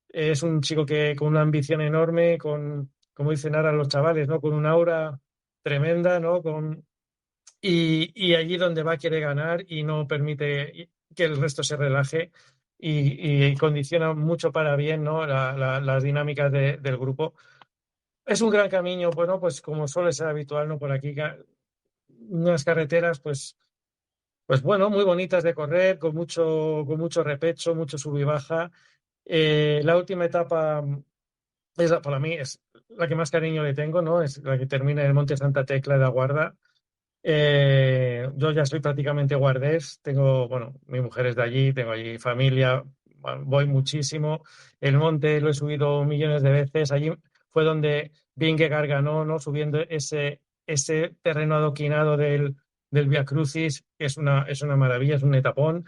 Es un chico que con una ambición enorme, como dicen ahora los chavales, ¿no? Con un aura tremenda, ¿no? Y allí donde va quiere ganar y no permite que el resto se relaje y condiciona mucho para bien, ¿no? Las dinámicas del grupo. Es un gran camino, bueno, pues como suele ser habitual, ¿no? Por aquí, unas carreteras, pues bueno, muy bonitas de correr, con mucho repecho, mucho sub y baja. La última etapa para mí es la que más cariño le tengo, ¿no? Es la que termina en el Monte Santa Tecla de Aguarda. Yo ya soy prácticamente guardés, tengo, bueno, mi mujer es de allí, tengo allí familia, voy muchísimo. El monte lo he subido millones de veces. Allí fue donde Vingegaard ganó, ¿no? Subiendo ese terreno adoquinado del Via Crucis, que es una maravilla, es un etapón.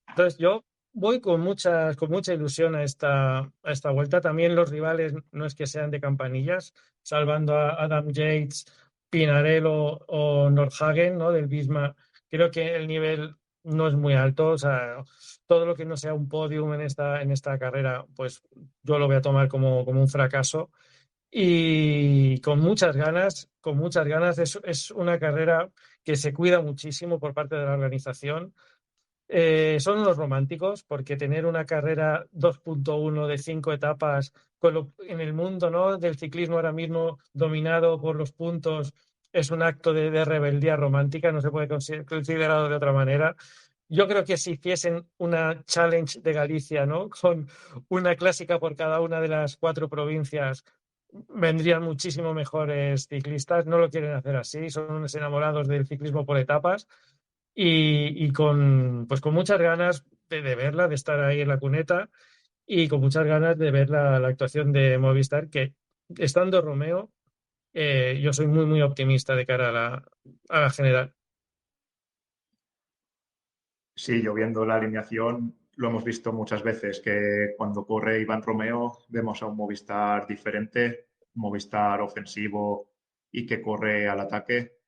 Entonces yo voy con mucha ilusión a esta vuelta. También los rivales no es que sean de campanillas, salvando a Adam Yates, Pinarello o Nordhagen, ¿no? Del Visma. Creo que el nivel no es muy alto. O sea, todo lo que no sea un podium en esta carrera, pues yo lo voy a tomar como un fracaso. Y con muchas ganas, con muchas ganas. Es una carrera que se cuida muchísimo por parte de la organización. Son unos románticos porque tener una carrera 2.1 de 5 etapas en el mundo, ¿no? Del ciclismo ahora mismo dominado por los puntos es un acto de rebeldía romántica, no se puede considerar de otra manera. Yo creo que si hiciesen una challenge de Galicia, ¿no? Con una clásica por cada una de las 4 provincias, vendrían muchísimo mejores ciclistas. No lo quieren hacer así, son unos enamorados del ciclismo por etapas y pues con muchas ganas de verla, de estar ahí en la cuneta y con muchas ganas de ver la actuación de Movistar, que estando Romeo, yo soy muy, muy optimista de cara a la general. Sí, yo viendo la alineación lo hemos visto muchas veces, que cuando corre Iván Romeo vemos a un Movistar diferente, un Movistar ofensivo y que corre al ataque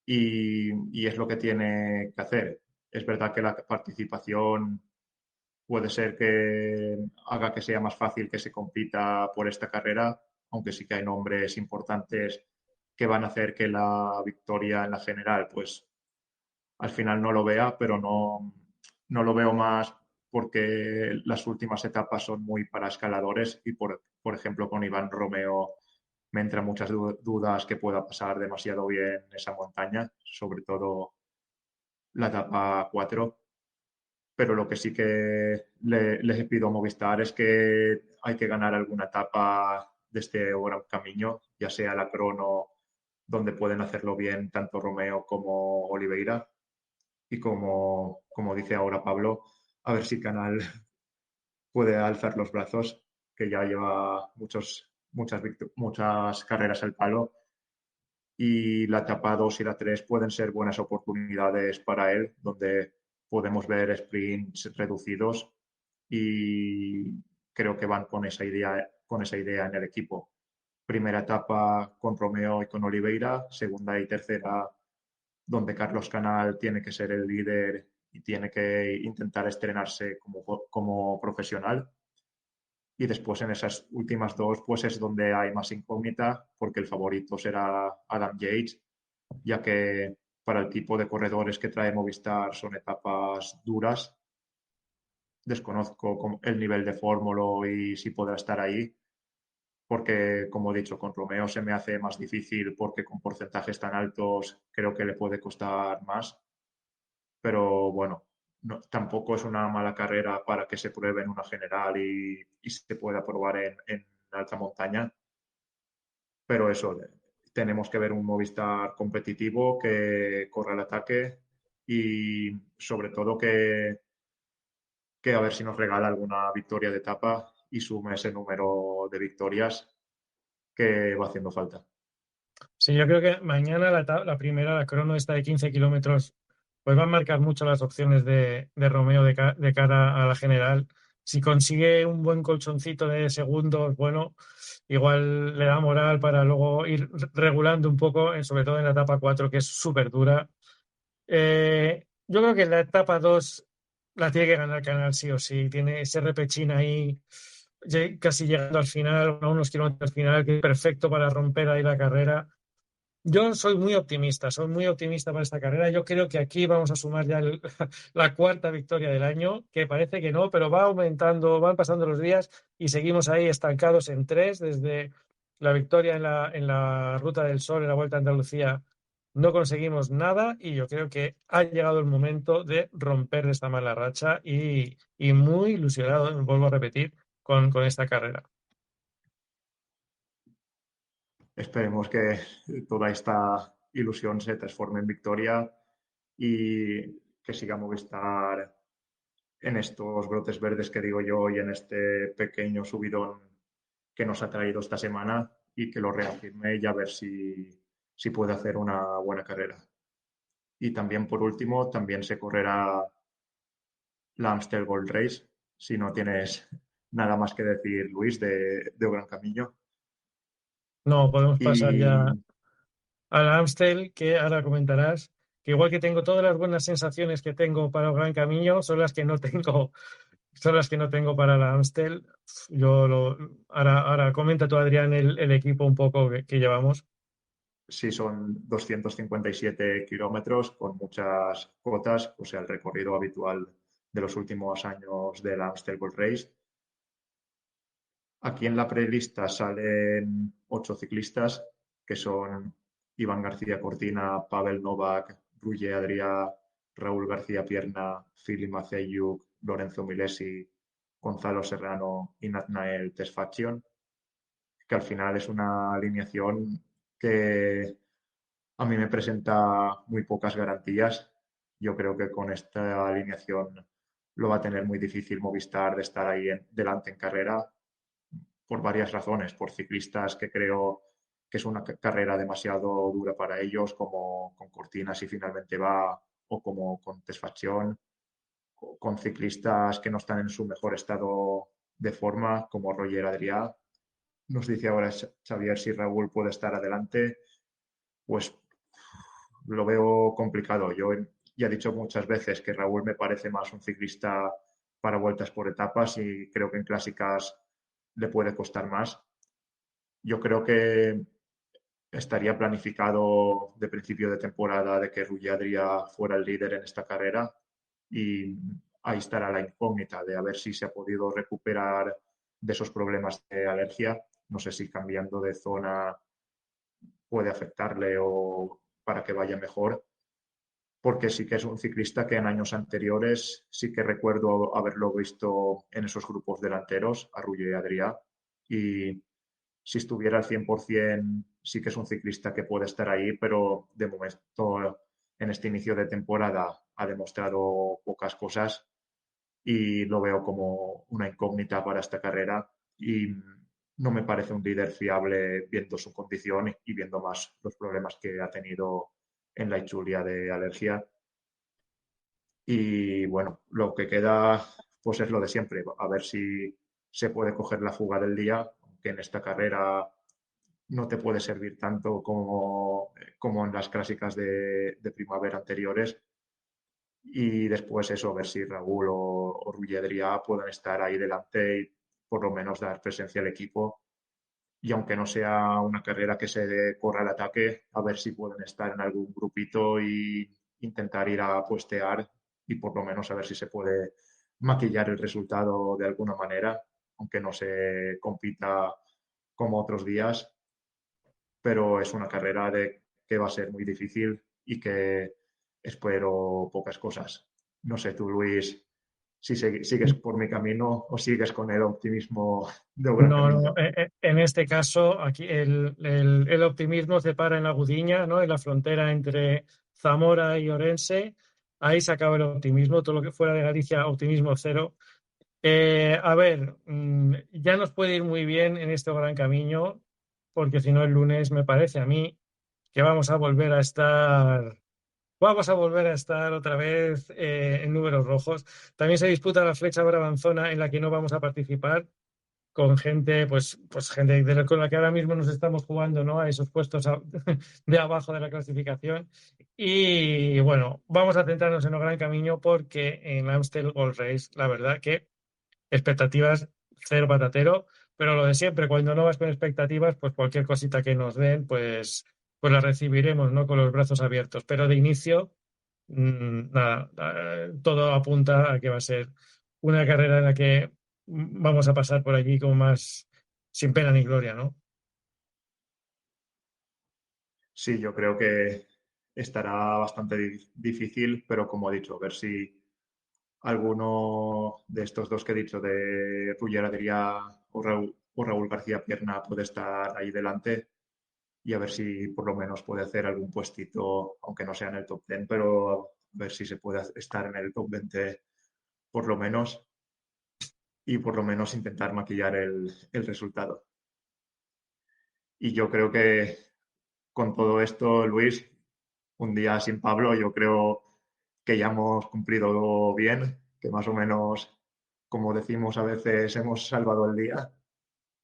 y es lo que tiene que hacer. Es verdad que la participación puede ser que haga que sea más fácil que se compita por esta carrera, aunque sí que hay nombres importantes que van a hacer que la victoria en la general pues al final no lo vea, pero no lo veo más porque las últimas etapas son muy para escaladores y por ejemplo con Iván Romeo me entran muchas dudas que pueda pasar demasiado bien esa montaña, sobre todo la etapa 4. Pero lo que sí que les pido a Movistar es que hay que ganar alguna etapa de este Gran Camino, ya sea la crono, donde pueden hacerlo bien tanto Romeo como Oliveira, y como dice ahora Pablo, a ver si Canal puede alzar los brazos, que ya lleva muchas carreras al palo. Y la etapa 2 y la 3 pueden ser buenas oportunidades para él, donde podemos ver sprints reducidos y creo que van con esa idea en el equipo. Primera etapa con Romeo y con Oliveira, segunda y tercera donde Carlos Canal tiene que ser el líder y tiene que intentar estrenarse como profesional. Y después en esas últimas dos, pues es donde hay más incógnita, porque el favorito será Adam Yates, ya que para el tipo de corredores que trae Movistar son etapas duras. Desconozco el nivel de fórmula y si podrá estar ahí, porque como he dicho, con Romeo se me hace más difícil porque con porcentajes tan altos creo que le puede costar más. Pero bueno, tampoco es una mala carrera para que se pruebe en una general y se pueda probar en alta montaña. Pero eso, tenemos que ver un Movistar competitivo que corra al ataque y sobre todo que a ver si nos regala alguna victoria de etapa y sume ese número de victorias que va haciendo falta. Sí, yo creo que mañana la primera, la crono esta de 15 kilómetros, pues va a marcar mucho las opciones de Romeo de cara a la general. Si consigue un buen colchoncito de segundos, bueno, igual le da moral para luego ir regulando un poco, sobre todo en la etapa 4 que es súper dura. Yo creo que la etapa 2 la tiene que ganar Canal sí o sí. Tiene ese repechín ahí, casi llegando al final, a unos kilómetros al final, que es perfecto para romper ahí la carrera. Yo soy muy optimista para esta carrera. Yo creo que aquí vamos a sumar ya la cuarta victoria del año, que parece que no, pero va aumentando, van pasando los días y seguimos ahí estancados en 3 desde la victoria en la Ruta del Sol, en la Vuelta a Andalucía. No conseguimos nada y yo creo que ha llegado el momento de romper esta mala racha y muy ilusionado, vuelvo a repetir, con esta carrera. esperemos que toda esta ilusión se transforme en victoria y que siga Movistar en estos brotes verdes que digo yo y en este pequeño subidón que nos ha traído esta semana y que lo reafirme y a ver si puede hacer una buena carrera. Y también, por último, también se correrá la Amstel Gold Race, si no tienes nada más que decir, Luis, de Gran Camino. No, podemos pasar ya Y al Amstel, que ahora comentarás, que igual que tengo todas las buenas sensaciones que tengo para el Gran Camino, son las que no tengo, son las que no tengo para la Amstel. Ahora comenta tú, Adrián, el equipo un poco que llevamos. sí, son 257 kilómetros con muchas cotas, o sea, el recorrido habitual de los últimos años de la Amstel Gold Race. Aquí en la prelista salen 8 ciclistas, que son Iván García Cortina, Pavel Novak, Ruye Adrià, Raúl García Pierna, Fili Maceiuk, Lorenzo Milesi, Gonzalo Serrano y Nathanael Tesfacion, que al final es una alineación que a mí me presenta muy pocas garantías. Yo creo que con esta alineación lo va a tener muy difícil Movistar de estar ahí delante en carrera por varias razones, por ciclistas que creo que es una carrera demasiado dura para ellos, como con Cortina si finalmente va, o como con Tesfacción, con ciclistas que no están en su mejor estado de forma, como Roger Adrià. Nos dice ahora Xavier si Raúl puede estar adelante, pues lo veo complicado. Yo ya he dicho muchas veces que Raúl me parece más un ciclista para vueltas por etapas y creo que en clásicas le puede costar más. Yo creo que estaría planificado de principio de temporada de que Rui Adrià fuera el líder en esta carrera y ahí estará la incógnita de a ver si se ha podido recuperar de esos problemas de alergia. No sé si cambiando de zona puede afectarle o para que vaya mejor, porque sí que es un ciclista que en años anteriores sí que recuerdo haberlo visto en esos grupos delanteros, a Rui Adrià, y si estuviera al 100% sí que es un ciclista que puede estar ahí, pero de momento en este inicio de temporada ha demostrado pocas cosas y lo veo como una incógnita para esta carrera y no me parece un líder fiable viendo su condición y viendo más los problemas que ha tenido en la Itzulia de alergia. Y bueno, lo que queda pues es lo de siempre, a ver si se puede coger la fuga del día, aunque en esta carrera no te puede servir tanto como en las clásicas de primavera anteriores. Y después eso, a ver si Raúl o Rulledría pueden estar ahí delante y por lo menos dar presencia al equipo. Y aunque no sea una carrera que se corra al ataque, a ver si pueden estar en algún grupito y intentar ir a puestear y por lo menos a ver si se puede maquillar el resultado de alguna manera, aunque no se compita como otros días, pero es una carrera que va a ser muy difícil y que espero pocas cosas. No sé tú, Luis, si sigues por mi camino o sigues con el optimismo de un gran No, no, camino. en este caso, aquí el optimismo se para en la Gudiña, ¿no? En la frontera entre Zamora y Orense. Ahí se acaba el optimismo, todo lo que fuera de Galicia, optimismo cero. A ver, ya nos puede ir muy bien en este gran camino, porque si no el lunes me parece a mí que vamos a volver a estar otra vez en números rojos. También se disputa la Flecha Brabanzona en la que no vamos a participar con gente, pues gente con la que ahora mismo nos estamos jugando, ¿no? A esos puestos de abajo de la clasificación. Y bueno, vamos a centrarnos en el gran camino porque en Amstel Gold Race, la verdad que expectativas cero patatero, pero lo de siempre, cuando no vas con expectativas, pues cualquier cosita que nos den, pues la recibiremos, ¿no? Con los brazos abiertos. Pero de inicio, nada, todo apunta a que va a ser una carrera en la que vamos a pasar por allí como más sin pena ni gloria, ¿no? Sí, yo creo que estará bastante difícil, pero como he dicho, ver si alguno de estos dos que he dicho, de Ruller Adrià o Raúl García Pierna, puede estar ahí delante. y a ver si por lo menos puede hacer algún puestito, aunque no sea en el top 10, pero a ver si se puede estar en el top 20 por lo menos y por lo menos intentar maquillar el resultado. Y yo creo que con todo esto, Luis, un día sin Pablo, yo creo que ya hemos cumplido bien, que más o menos, como decimos a veces, hemos salvado el día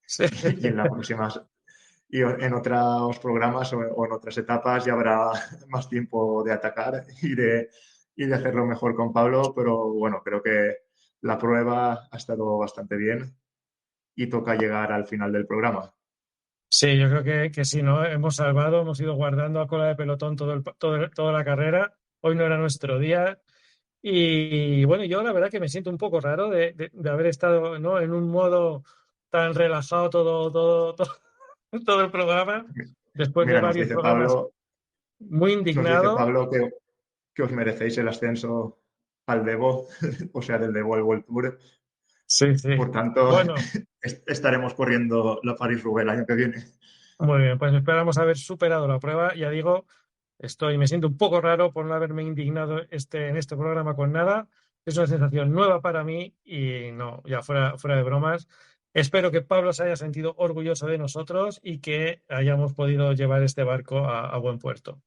Sí. y en las próximas y en otros programas o en otras etapas ya habrá más tiempo de atacar y de hacerlo mejor con Pablo, pero bueno, creo que la prueba ha estado bastante bien y toca llegar al final del programa. Sí, yo creo que sí, ¿no? Hemos salvado, hemos ido guardando a cola de pelotón toda la carrera. Hoy no era nuestro día. Y bueno, yo la verdad que me siento un poco raro de haber estado, ¿no? En un modo tan relajado todo el programa, después de Mira, varios programas muy nos dice indignado. Pablo que os merecéis el ascenso al Debo, o sea, del Debo al World Tour. Sí, sí. Por tanto, Bueno, estaremos corriendo la Paris-Roubaix el año que viene. muy bien, pues esperamos haber superado la prueba. Ya digo, me siento un poco raro por no haberme indignado en este programa con nada. Es una sensación nueva para mí y no, ya fuera de bromas. Espero que Pablo se haya sentido orgulloso de nosotros y que hayamos podido llevar este barco a buen puerto.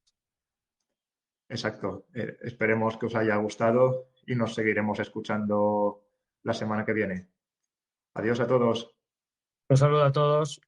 Exacto. Esperemos que os haya gustado y nos seguiremos escuchando la semana que viene. Adiós a todos. Un saludo a todos.